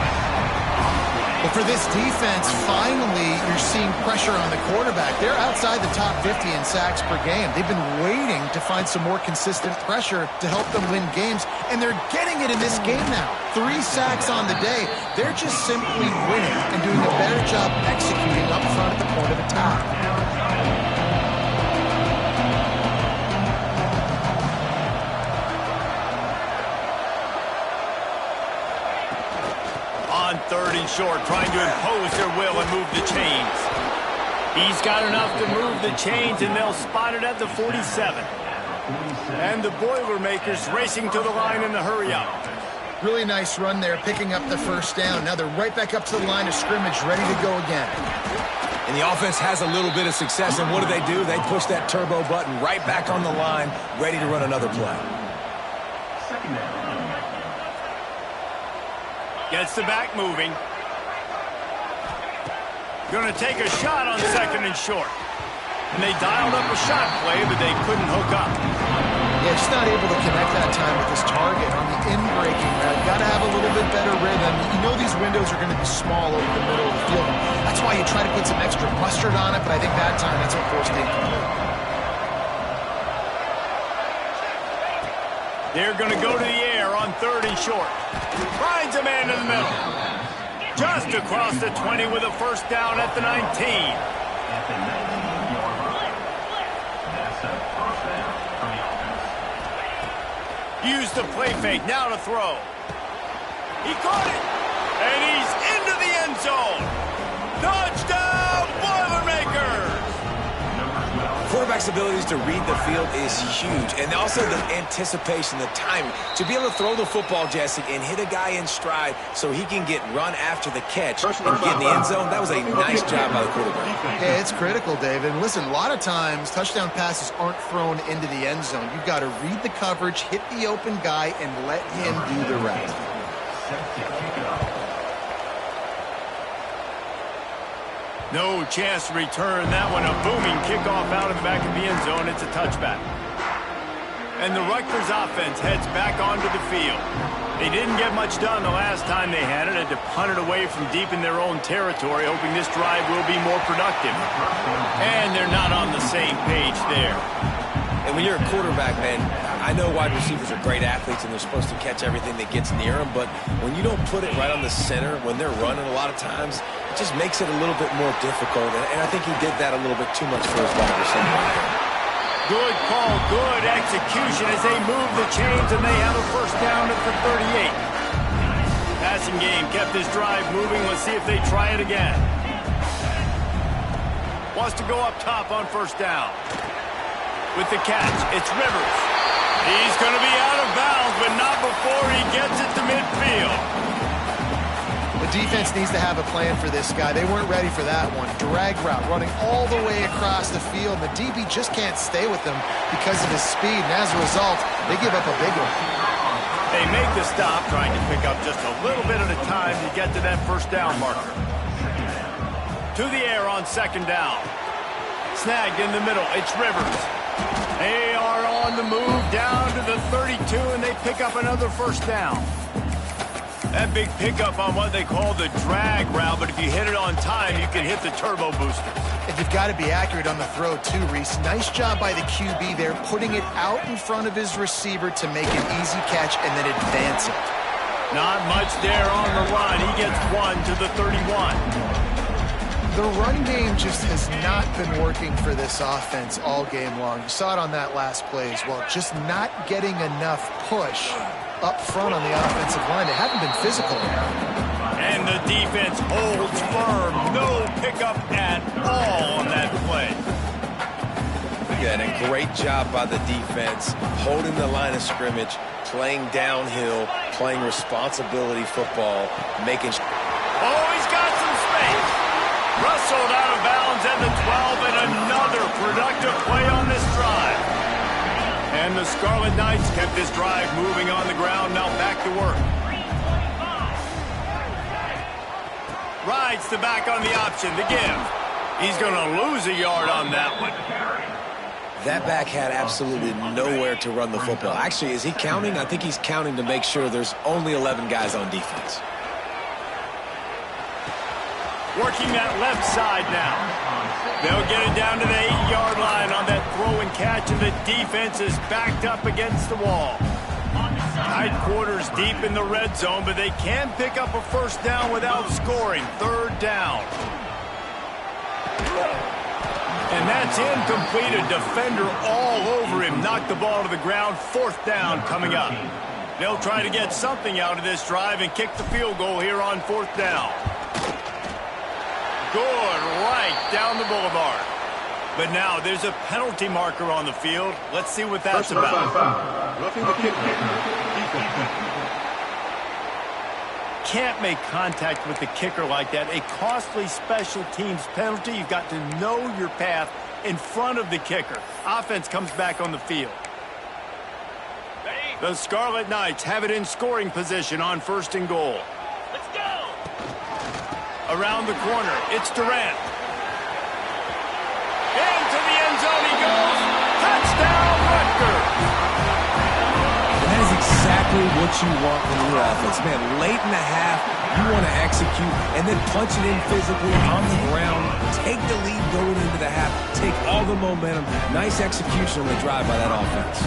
But for this defense, finally, you're seeing pressure on the quarterback. They're outside the top 50 in sacks per game. They've been waiting to find some more consistent pressure to help them win games, and they're getting it in this game now. 3 sacks on the day. They're just simply winning and doing a better job executing up front at the point of attack. On 3rd and short, trying to impose their will and move the chains. He's got enough to move the chains, and they'll spot it at the 47. And the Boilermakers racing to the line in the hurry-up. Really nice run there, picking up the first down. Now they're right back up to the line of scrimmage, ready to go again. And the offense has a little bit of success, and what do? They push that turbo button right back on the line, ready to run another play. Gets the back moving. Going to take a shot on 2nd and short. And they dialed up a shot play, but they couldn't hook up. Yeah, just not able to connect that time with his target on the in-breaking route. Got to have a little bit better rhythm. You know these windows are going to be small over the middle of the field. That's why you try to put some extra mustard on it, but I think that time that's what forced it complete. They're going to go to the air on 3rd and short. Finds a man in the middle. Just across the 20 with a first down at the 19. Use the play fake, now to throw. He caught it, and he's into the end zone. Touchdown, Boilermakers! Quarterback's abilities to read the field is huge, and also the anticipation, the timing. To be able to throw the football, Jesse, and hit a guy in stride so he can get run after the catch and get in the end zone, that was a nice job by the quarterback. Yeah, it's critical, David. And listen, a lot of times touchdown passes aren't thrown into the end zone. You've got to read the coverage, hit the open guy, and let him do the rest. No chance to return that one. A booming kickoff out of the back of the end zone. It's a touchback. And the Rutgers offense heads back onto the field. They didn't get much done the last time they had it. Had to punt it away from deep in their own territory, hoping this drive will be more productive. And they're not on the same page there. And when you're a quarterback, man, I know wide receivers are great athletes and they're supposed to catch everything that gets near them, but when you don't put it right on the center, when they're running a lot of times, it just makes it a little bit more difficult. And I think he did that a little bit too much for his wide receiver. Good call, good execution as they move the chains, and they have a first down at the 38. Passing game kept this drive moving. Let's see if they try it again. Wants to go up top on first down. With the catch, it's Rivers. He's going to be out of bounds, but not before he gets it to midfield. The defense needs to have a plan for this guy. They weren't ready for that one. Drag route running all the way across the field. The DB just can't stay with them because of his speed, and as a result, they give up a big one. They make the stop, trying to pick up just a little bit at a time to get to that first down marker. To the air on second down. Snagged in the middle. It's Rivers. They are on the move down to the 32, and they pick up another first down. That big pickup on what they call the drag route, but if you hit it on time, you can hit the turbo booster. And you've got to be accurate on the throw, too, Reese. Nice job by the QB there, putting it out in front of his receiver to make an easy catch and then advance it. Not much there on the run. He gets one to the 31. The run game just has not been working for this offense all game long. You saw it on that last play as well. Just not getting enough push up front on the offensive line. They haven't been physical enough. And the defense holds firm. No pickup at all on that play. Yeah, and a great job by the defense, holding the line of scrimmage, playing downhill, playing responsibility football, making... Oh, he's got some space. Rustled out of bounds at the 12, and another productive play on this drive. And the Scarlet Knights kept this drive moving on the ground, now back to work. Rides the back on the option, the give. He's going to lose a yard on that one. That back had absolutely nowhere to run the football. Actually, is he counting? I think he's counting to make sure there's only 11 guys on defense. Working that left side now. They'll get it down to the 8-yard line on that throw and catch, and the defense is backed up against the wall. Tight quarters deep in the red zone, but they can pick up a first down without scoring. Third down. And that's incomplete. A defender all over him. Knocked the ball to the ground. Fourth down coming up. They'll try to get something out of this drive and kick the field goal here on fourth down. Good, right down the boulevard. But now there's a penalty marker on the field. Let's see what that's about. Roughing the kicker. Can't make contact with the kicker like that. A costly special teams penalty. You've got to know your path in front of the kicker. Offense comes back on the field. The Scarlet Knights have it in scoring position on first and goal. Let's go! Around the corner, it's Durant. Into the end zone he goes. Touchdown, Rutgers! That is exactly what you want in your offense. Man, late in the half, you want to execute and then punch it in physically on the ground. Take the lead going into the half. Take all the momentum. Nice execution on the drive by that offense.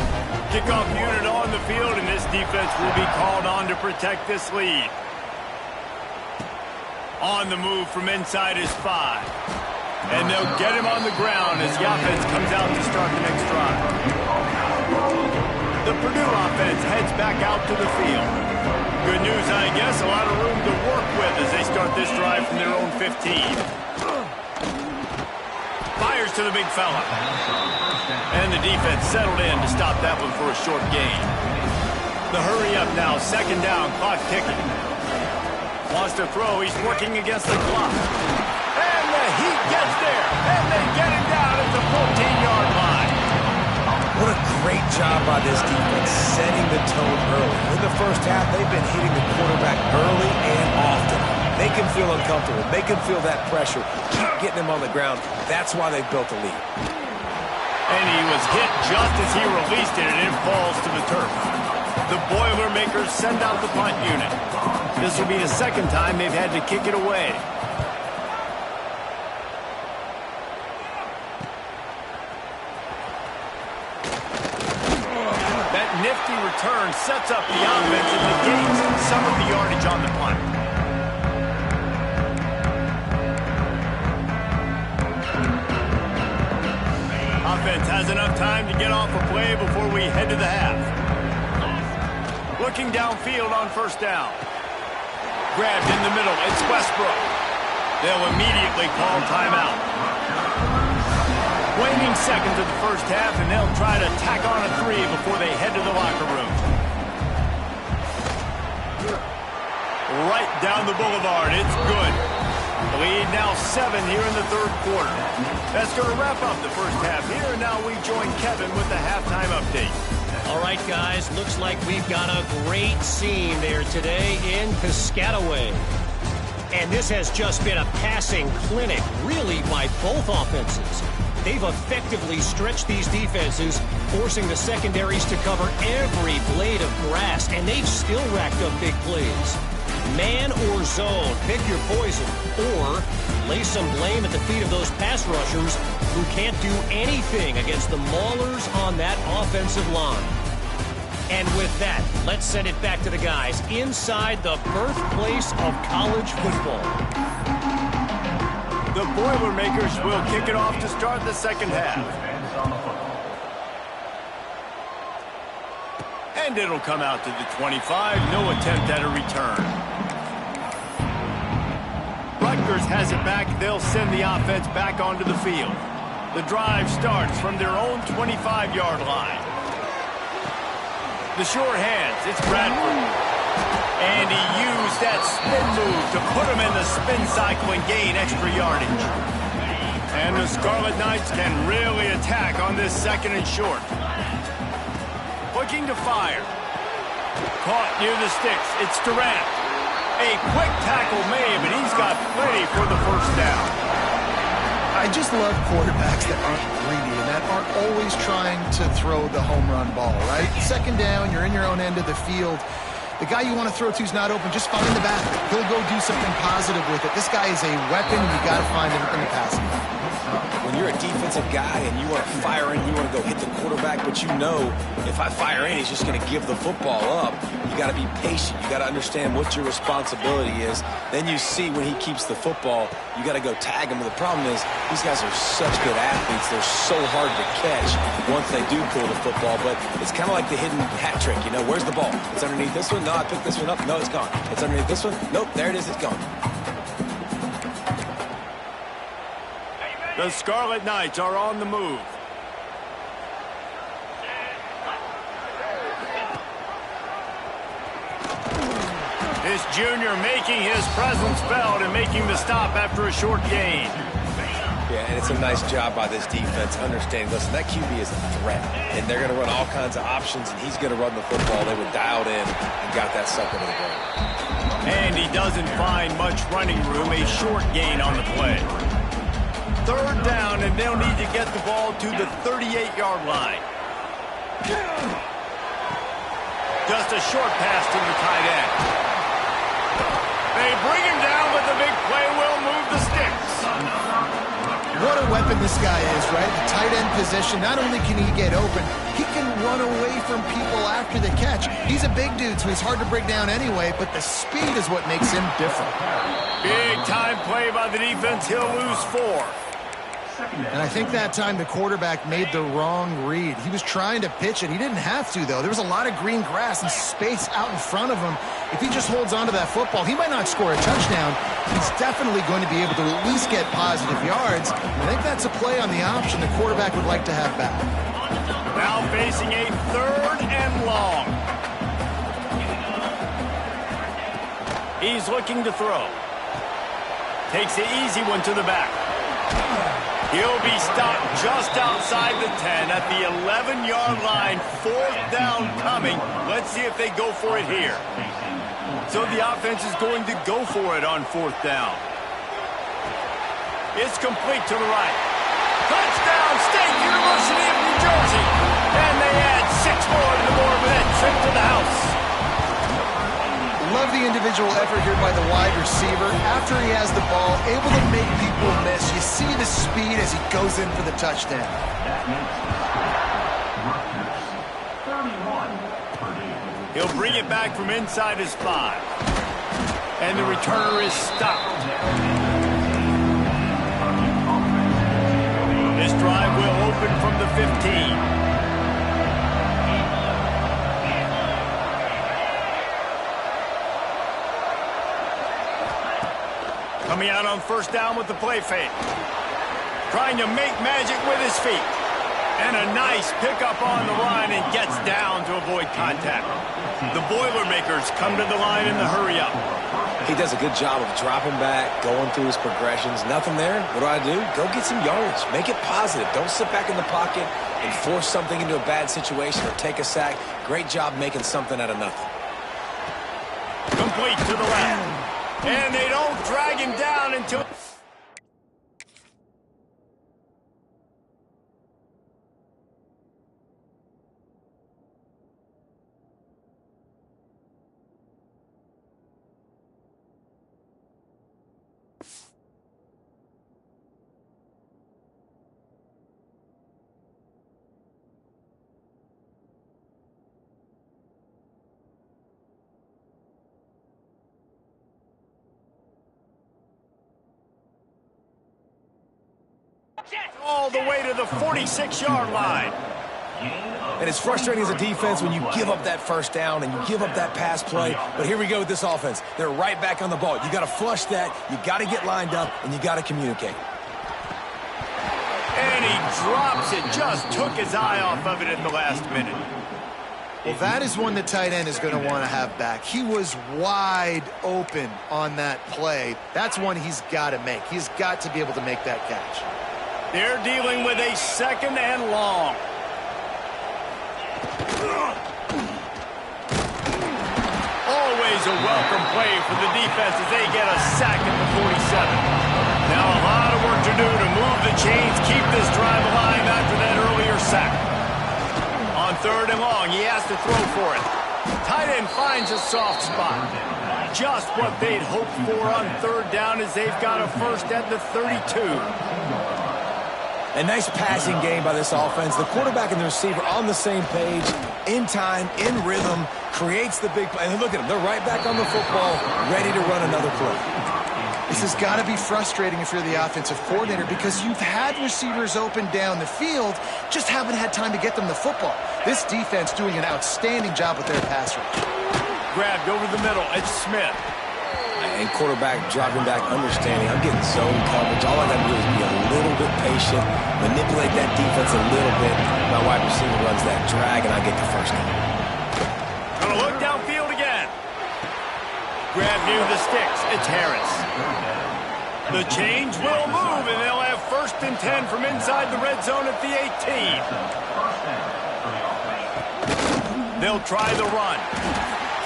Kickoff unit on the field, and this defense will be called on to protect this lead. On the move from inside his 5. And they'll get him on the ground as the offense comes out to start the next drive. The Purdue offense heads back out to the field. Good news, I guess, a lot of room to work with as they start this drive from their own 15. Fires to the big fella. And the defense settled in to stop that one for a short gain. The hurry up now, second down, clock ticking. Wants to throw, he's working against the clock. And the Heat gets there, and they get him down at the 14-yard line. What a great job by this defense setting the tone early. In the first half, they've been hitting the quarterback early and often. Make him feel uncomfortable. Make him feel that pressure. Keep getting him on the ground. That's why they've built a lead. And he was hit just as he released it, and it falls to the turf. The Boilermakers send out the punt unit. This will be the second time they've had to kick it away. That nifty return sets up the offense and negates some of the yardage on the punt. Offense has enough time to get off a play before we head to the half. Looking downfield on first down. Grabbed in the middle, it's Westbrook. They'll immediately call timeout. Waning seconds of the first half, and they'll try to tack on a 3 before they head to the locker room. right down the boulevard. It's good. The lead now 7 here in the third quarter. That's going to wrap up the first half here, and now we join Kevin with the halftime update. All right, guys, looks like we've got a great scene there today in Piscataway. And this has just been a passing clinic, really, by both offenses. They've effectively stretched these defenses, forcing the secondaries to cover every blade of grass, and they've still racked up big plays. Man or zone, pick your poison, or lay some blame at the feet of those pass rushers who can't do anything against the maulers on that offensive line. And with that, let's send it back to the guys inside the birthplace of college football. The Boilermakers will kick it off to start the second half. And it'll come out to the 25. No attempt at a return. Rutgers has it back. They'll send the offense back onto the field. The drive starts from their own 25-yard line. The short hands, it's Bradford. And he used that spin move to put him in the spin cycle and gain extra yardage. And the Scarlet Knights can really attack on this second and short. Looking to fire. Caught near the sticks. It's Durant. A quick tackle made, but he's got plenty for the first down. I just love quarterbacks that aren't greedy and that aren't always trying to throw the home run ball, right? Second down, you're in your own end of the field. The guy you want to throw to is not open. Just find the back. He'll go do something positive with it. This guy is a weapon. You got to find him in the passing. When you're a defensive guy and you want to fire in, you want to go hit the quarterback, but you know if I fire in, he's just going to give the football up. You got to be patient. You got to understand what your responsibility is. Then you see when he keeps the football, you got to go tag him. But the problem is these guys are such good athletes. They're so hard to catch once they do pull the football. But it's kind of like the hidden hat trick. You know, where's the ball? It's underneath this one. No, I picked this one up. No, it's gone. It's underneath this one. Nope, there it is. It's gone. The Scarlet Knights are on the move. This junior making his presence felt and making the stop after a short gain. Yeah, and it's a nice job by this defense understanding, listen, that QB is a threat, and they're going to run all kinds of options, and he's going to run the football. They were dialed in and got that sucker to the ground. And he doesn't find much running room, a short gain on the play. Third down, and they'll need to get the ball to the 38-yard line. Just a short pass to the tight end. They bring him down, but the big play will move the sticks. What a weapon this guy is, right? The tight end position, not only can he get open, he can run away from people after the catch. He's a big dude, so he's hard to break down anyway, but the speed is what makes him different. Big time play by the defense. He'll lose 4. And I think that time the quarterback made the wrong read. He was trying to pitch it. He didn't have to, though. There was a lot of green grass and space out in front of him. If he just holds on to that football, he might not score a touchdown. He's definitely going to be able to at least get positive yards. I think that's a play on the option the quarterback would like to have back. Now facing a third and long. He's looking to throw. Takes the easy one to the back. He'll be stopped just outside the 10 at the 11-yard line. Fourth down coming. Let's see if they go for it here. So the offense is going to go for it on fourth down. It's complete to the right. Touchdown, State University of New Jersey. And they add 6 more to the board with that trip to the house. Love the individual effort here by the wide receiver. After he has the ball, able to make people miss. You see the speed as he goes in for the touchdown. He'll bring it back from inside his 5. And the returner is stopped. This drive will open from the 15. Coming out on first down with the play fake. Trying to make magic with his feet. And a nice pickup on the line and gets down to avoid contact. The Boilermakers come to the line in the hurry-up. He does a good job of dropping back, going through his progressions. Nothing there. What do? Go get some yardage. Make it positive. Don't sit back in the pocket and force something into a bad situation or take a sack. Great job making something out of nothing. Complete to the left. And they don't drag him down until... all the way to the 46-yard line. And it's frustrating as a defense when you give up that first down and you give up that pass play. But here we go with this offense. They're right back on the ball. You got to flush that. You got to get lined up, and you got to communicate. And he drops it. Just took his eye off of it at the last minute. Well, that is one the tight end is going to want to have back. He was wide open on that play. That's one he's got to make. He's got to be able to make that catch. They're dealing with a 2nd and long. Always a welcome play for the defense as they get a sack at the 47. Now a lot of work to do to move the chains, keep this drive alive after that earlier sack. On 3rd and long, he has to throw for it. Tight end finds a soft spot. Just what they'd hoped for on 3rd down as they've got a first at the 32. A nice passing game by this offense. The quarterback and the receiver on the same page, in time, in rhythm, creates the big play. And look at them. They're right back on the football, ready to run another play. This has got to be frustrating if you're the offensive coordinator because you've had receivers open down the field, just haven't had time to get them the football. This defense doing an outstanding job with their pass rush. Grabbed over the middle. It's Smith. And quarterback dropping back, understanding I'm getting zone coverage. All I got to do is be a little bit patient, manipulate that defense a little bit. My wide receiver runs that drag, and I get the first down. Gonna look downfield again. Grab near the sticks. It's Harris. The change will move, and they'll have 1st and 10 from inside the red zone at the 18. They'll try the run.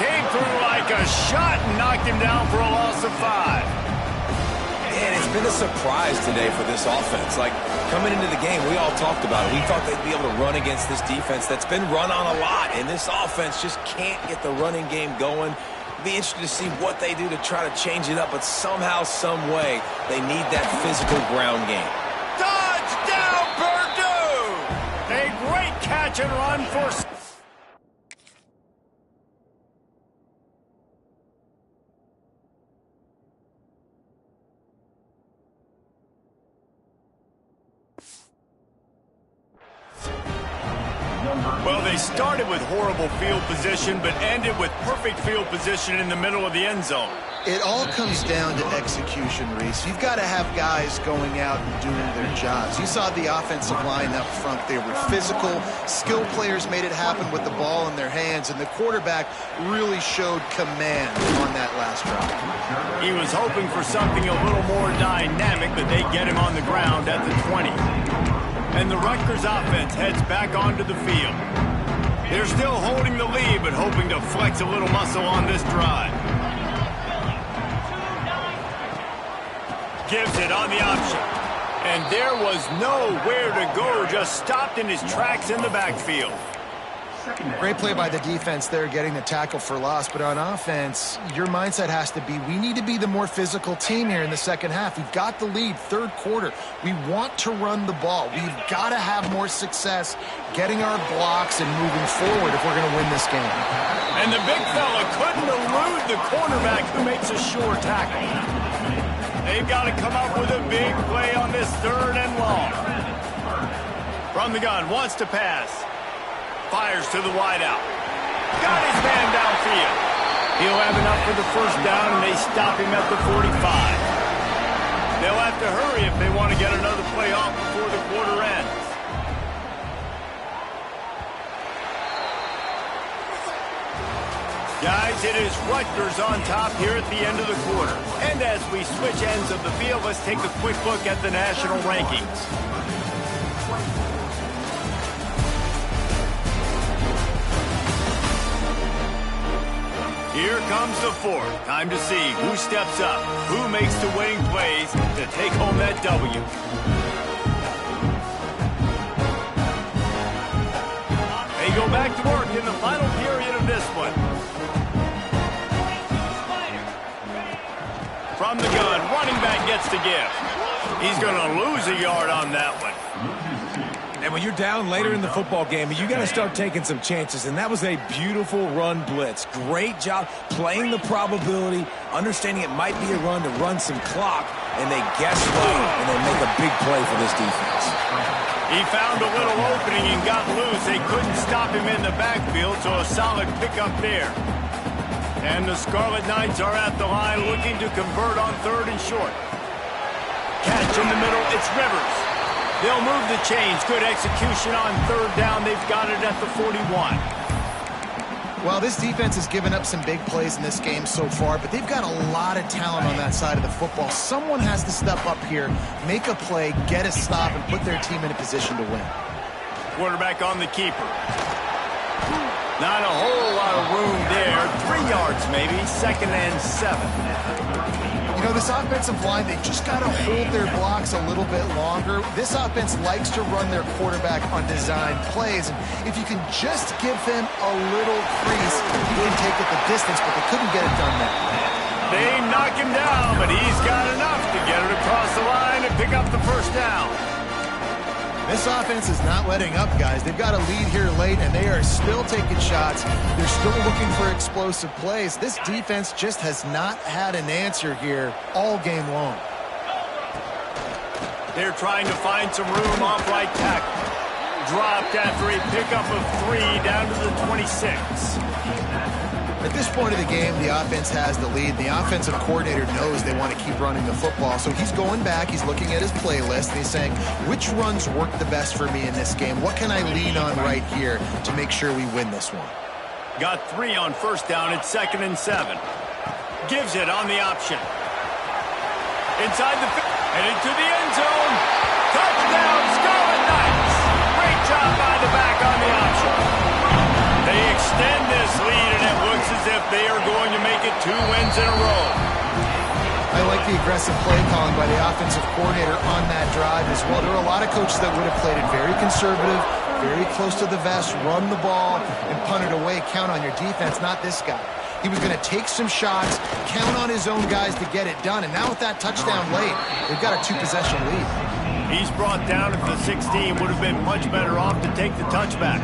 Came through like a shot and knocked him down for a loss of 5. And it's been a surprise today for this offense. Like, coming into the game, we all talked about it. We thought they'd be able to run against this defense that's been run on a lot, and this offense just can't get the running game going. Be interested to see what they do to try to change it up, but somehow, some way, they need that physical ground game. Touchdown, Purdue! A great catch and run for... Well, they started with horrible field position, but ended with perfect field position in the middle of the end zone. It all comes down to execution, Reese. You've got to have guys going out and doing their jobs. You saw the offensive line up front. They were physical. Skill players made it happen with the ball in their hands, and the quarterback really showed command on that last drive. He was hoping for something a little more dynamic, but they get him on the ground at the 20. And the Rutgers offense heads back onto the field. They're still holding the lead, but hoping to flex a little muscle on this drive. Gives it on the option. And there was nowhere to go, just stopped in his tracks in the backfield. Great play by the defense there, getting the tackle for loss. But on offense, your mindset has to be, we need to be the more physical team here in the second half. We've got the lead, 3rd quarter. We want to run the ball. We've got to have more success getting our blocks and moving forward if we're going to win this game. And the big fella couldn't elude the cornerback who makes a sure tackle. They've got to come up with a big play on this 3rd and long. From the gun, wants to pass. Fires to the wideout. Got his man downfield. He'll have enough for the first down, and they stop him at the 45. They'll have to hurry if they want to get another play off before the quarter ends. Guys, it is Rutgers on top here at the end of the quarter. And as we switch ends of the field, let's take a quick look at the national rankings. Here comes the fourth. Time to see who steps up, who makes the winning plays to take home that W. They go back to work in the final period of this one. From the gun, running back gets to give. He's going to lose a yard on that one. And when you're down later in the football game, you got to start taking some chances. And that was a beautiful run blitz. Great job playing the probability, understanding it might be a run to run some clock, and they guess right, and they make a big play for this defense. He found a little opening and got loose. They couldn't stop him in the backfield, so a solid pickup there. And the Scarlet Knights are at the line looking to convert on 3rd and short. Catch in the middle, it's Rivers. They'll move the chains. Good execution on 3rd down. They've got it at the 41. Well, this defense has given up some big plays in this game so far, but they've got a lot of talent on that side of the football. Someone has to step up here, make a play, get a stop, and put their team in a position to win. Quarterback on the keeper. Not a whole lot of room there. 3 yards maybe. 2nd and 7. You know, this offensive line, they just got to hold their blocks a little bit longer. This offense likes to run their quarterback on design plays. And if you can just give them a little crease, you can take it the distance, but they couldn't get it done there. They knock him down, but he's got enough to get it across the line and pick up the 1st down. This offense is not letting up, guys. They've got a lead here late, and they are still taking shots. They're still looking for explosive plays. This defense just has not had an answer here all game long. They're trying to find some room off right tackle. Dropped after a pickup of 3 down to the 26. At this point of the game, the offense has the lead. The offensive coordinator knows they want to keep running the football. So he's going back, he's looking at his playlist, and he's saying, which runs work the best for me in this game? What can I lean on right here to make sure we win this one? Got 3 on 1st down. It's 2nd and 7. Gives it on the option. Inside the headed to the end zone. Touchdown, Scarlet Knights. Great job by the back on the option. They extend this lead, and it looks as if they are going to make it 2 wins in a row. I like the aggressive play calling by the offensive coordinator on that drive as well. There are a lot of coaches that would have played it very conservative, very close to the vest, run the ball, and punt it away. Count on your defense, not this guy. He was going to take some shots, count on his own guys to get it done. And now with that touchdown late, they've got a 2-possession lead. He's brought down at the 16. Would have been much better off to take the touchback.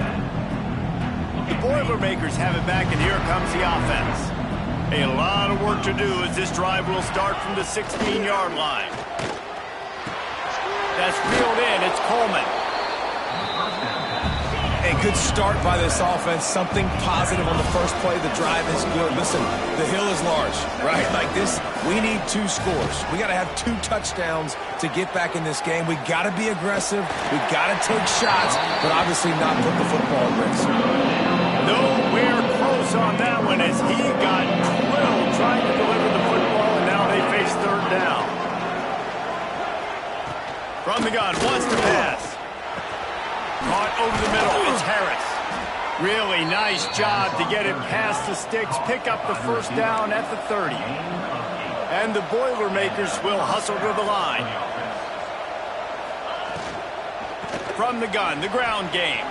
The Boilermakers have it back, and here comes the offense. A lot of work to do as this drive will start from the 16-yard line. That's reeled in. It's Coleman. A good start by this offense. Something positive on the first play. The drive is good. Listen, the hill is large, right? Like this, we need 2 scores. We got to have 2 touchdowns to get back in this game. We got to be aggressive. We got to take shots, but obviously not put the football at risk. Nowhere close on that one as he got drilled trying to deliver the football, and now they face 3rd down. From the gun, wants to pass. Caught over the middle, it's Harris. Really nice job to get it past the sticks, pick up the 1st down at the 30. And the Boilermakers will hustle to the line. From the gun, the ground game.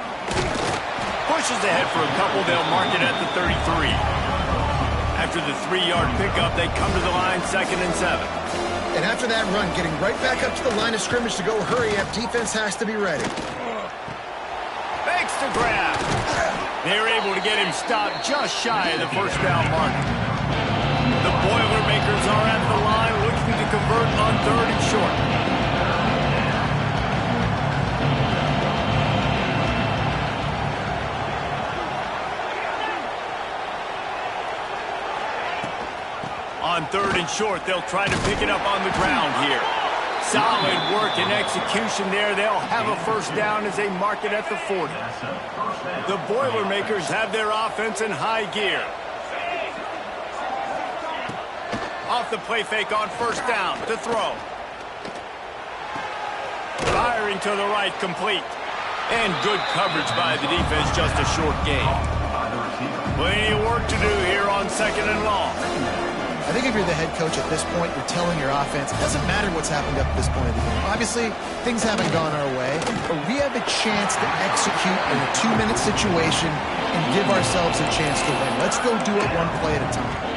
Pushes ahead for a couple, they'll mark it at the 33. After the 3-yard pickup, they come to the line 2nd and 7. And after that run, getting right back up to the line of scrimmage to go hurry up, defense has to be ready. Fakes the grab. They're able to get him stopped just shy of the 1st down mark. The Boilermakers are at the line looking to convert on 3rd and short. On 3rd and short, they'll try to pick it up on the ground here. Solid work and execution there. They'll have a 1st down as they mark it at the 40. The Boilermakers have their offense in high gear. Off the play fake on first down to throw. Firing to the right, complete. And good coverage by the defense, just a short gain. Plenty of work to do here on second and long. I think if you're the head coach at this point, you're telling your offense, it doesn't matter what's happened up to this point of the game. Obviously, things haven't gone our way, but we have a chance to execute in a 2-minute situation and give ourselves a chance to win. Let's go do it one play at a time.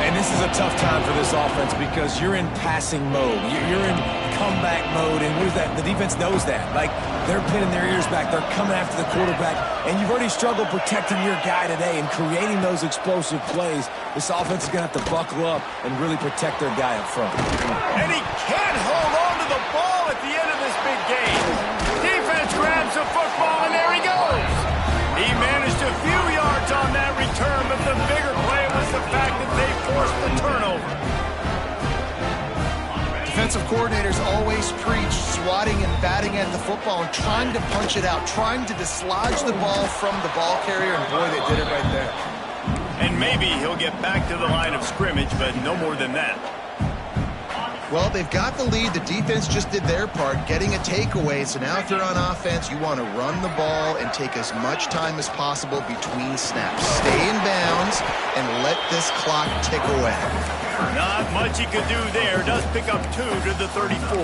And this is a tough time for this offense because you're in passing mode. You're in comeback mode, and what is that? The defense knows that. Like, they're pinning their ears back. They're coming after the quarterback, and you've already struggled protecting your guy today and creating those explosive plays. This offense is going to have to buckle up and really protect their guy up front. And he can't hold on to the ball at the end of this big game. Defense grabs the football, and there he goes. He managed a few yards on that return, but the bigger play was the fact that they forced the turnover. Defensive coordinators always preach swatting and batting at the football and trying to punch it out, trying to dislodge the ball from the ball carrier, and boy, they did it right there. And maybe he'll get back to the line of scrimmage, but no more than that. Well, they've got the lead. The defense just did their part, getting a takeaway. So now if you're on offense, you want to run the ball and take as much time as possible between snaps. Stay in bounds and let this clock tick away. Not much he could do there. Does pick up 2 to the 34.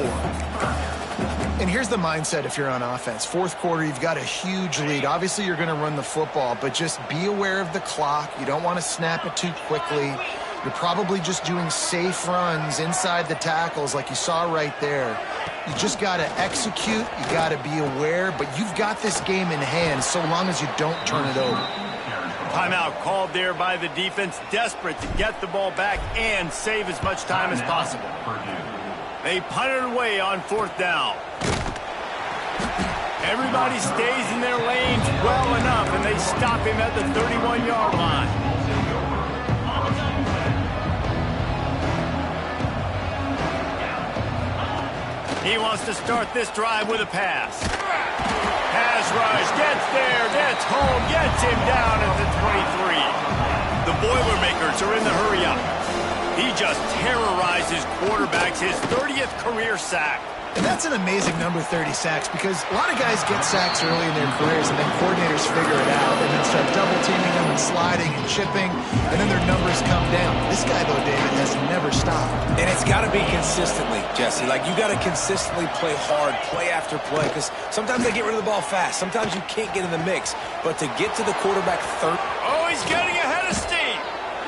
And here's the mindset if you're on offense. Fourth quarter, you've got a huge lead. Obviously, you're going to run the football, but just be aware of the clock. You don't want to snap it too quickly. You're probably just doing safe runs inside the tackles like you saw right there. You just got to execute. You got to be aware, but you've got this game in hand so long as you don't turn it over. Timeout called there by the defense, desperate to get the ball back and save as much time as possible. They punted away on fourth down. Everybody stays in their lanes well enough, and they stop him at the 31-yard line. He wants to start this drive with a pass. Pass rush, gets there, gets home, gets him down at the 23. The Boilermakers are in the hurry up. He just terrorizes quarterbacks, his 30th career sack. And that's an amazing number, 30 sacks, because a lot of guys get sacks early in their careers, and then coordinators figure it out and then start double-teaming them and sliding and chipping, and then their numbers come down. This guy, though, David, has never stopped. And it's got to be consistently, Jesse. Like, you got to consistently play hard, play after play, because sometimes they get rid of the ball fast. Sometimes you can't get in the mix. But to get to the quarterback third. Oh, he's getting ahead of steam.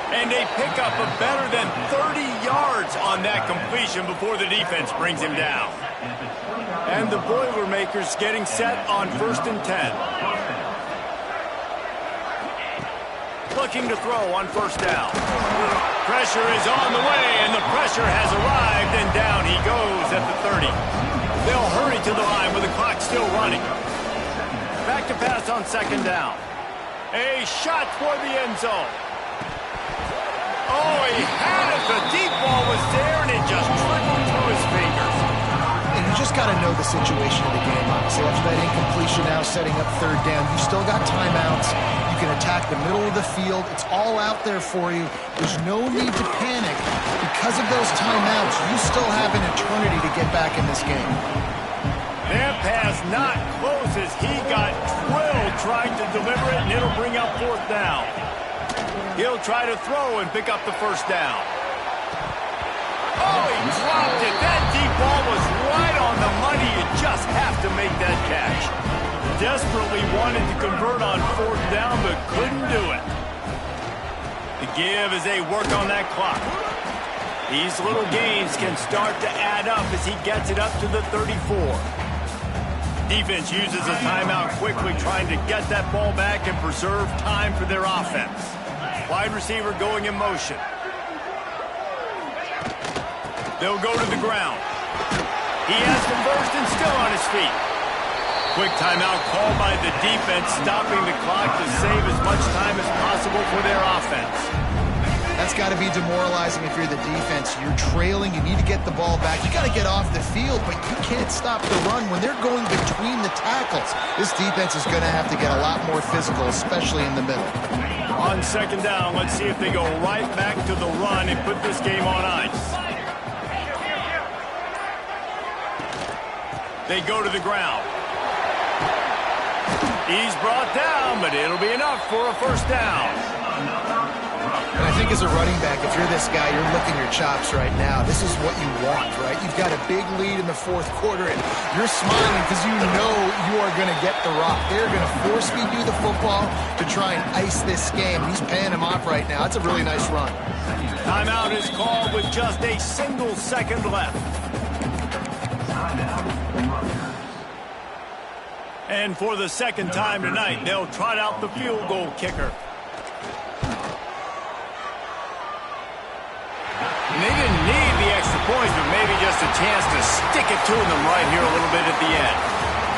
And they pick up a better than 30 yards on that completion before the defense brings him down. And the Boilermakers getting set on 1st and 10. Looking to throw on first down. Pressure is on the way, and the pressure has arrived, and down he goes at the 30. They'll hurry to the line with the clock still running. Back to pass on second down. A shot toward the end zone. Oh, he had it. The deep ball was there, and it just trickled through his fingers. And you just got to know the situation of the game, obviously. After that incompletion now, setting up third down, you still got timeouts. You can attack the middle of the field. It's all out there for you. There's no need to panic. Because of those timeouts, you still have an eternity to get back in this game. That pass not close as he got drilled trying to deliver it, and it'll bring up fourth down. He'll try to throw and pick up the first down. Oh, he dropped it. That deep ball was right on the money. You just have to make that catch. Desperately wanted to convert on fourth down, but couldn't do it. The give as they work on that clock. These little gains can start to add up as he gets it up to the 34. Defense uses a timeout quickly, trying to get that ball back and preserve time for their offense. Wide receiver going in motion. They'll go to the ground. He has the first and still on his feet. Quick timeout called by the defense, stopping the clock to save as much time as possible for their offense. That's got to be demoralizing if you're the defense. You're trailing. You need to get the ball back. You got to get off the field, but you can't stop the run when they're going between the tackles. This defense is going to have to get a lot more physical, especially in the middle. On second down, let's see if they go right back to the run and put this game on ice. They go to the ground. He's brought down, but it'll be enough for a first down. And I think as a running back, if you're this guy, you're licking your chops right now. This is what you want, right? You've got a big lead in the fourth quarter, and you're smiling because you know you are going to get the rock. They're going to force-feed you the football to try and ice this game. He's paying him off right now. That's a really nice run. Timeout is called with just a single second left. And for the second time tonight, they'll trot out the field goal kicker. And they didn't need the extra points, but maybe just a chance to stick it to them right here a little bit at the end.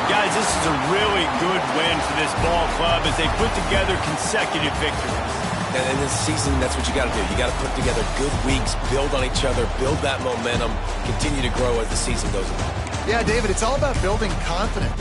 Guys, this is a really good win for this ball club as they put together consecutive victories. And in this season, that's what you got to do. You got to put together good weeks, build on each other, build that momentum, continue to grow as the season goes on. Yeah, David, it's all about building confidence.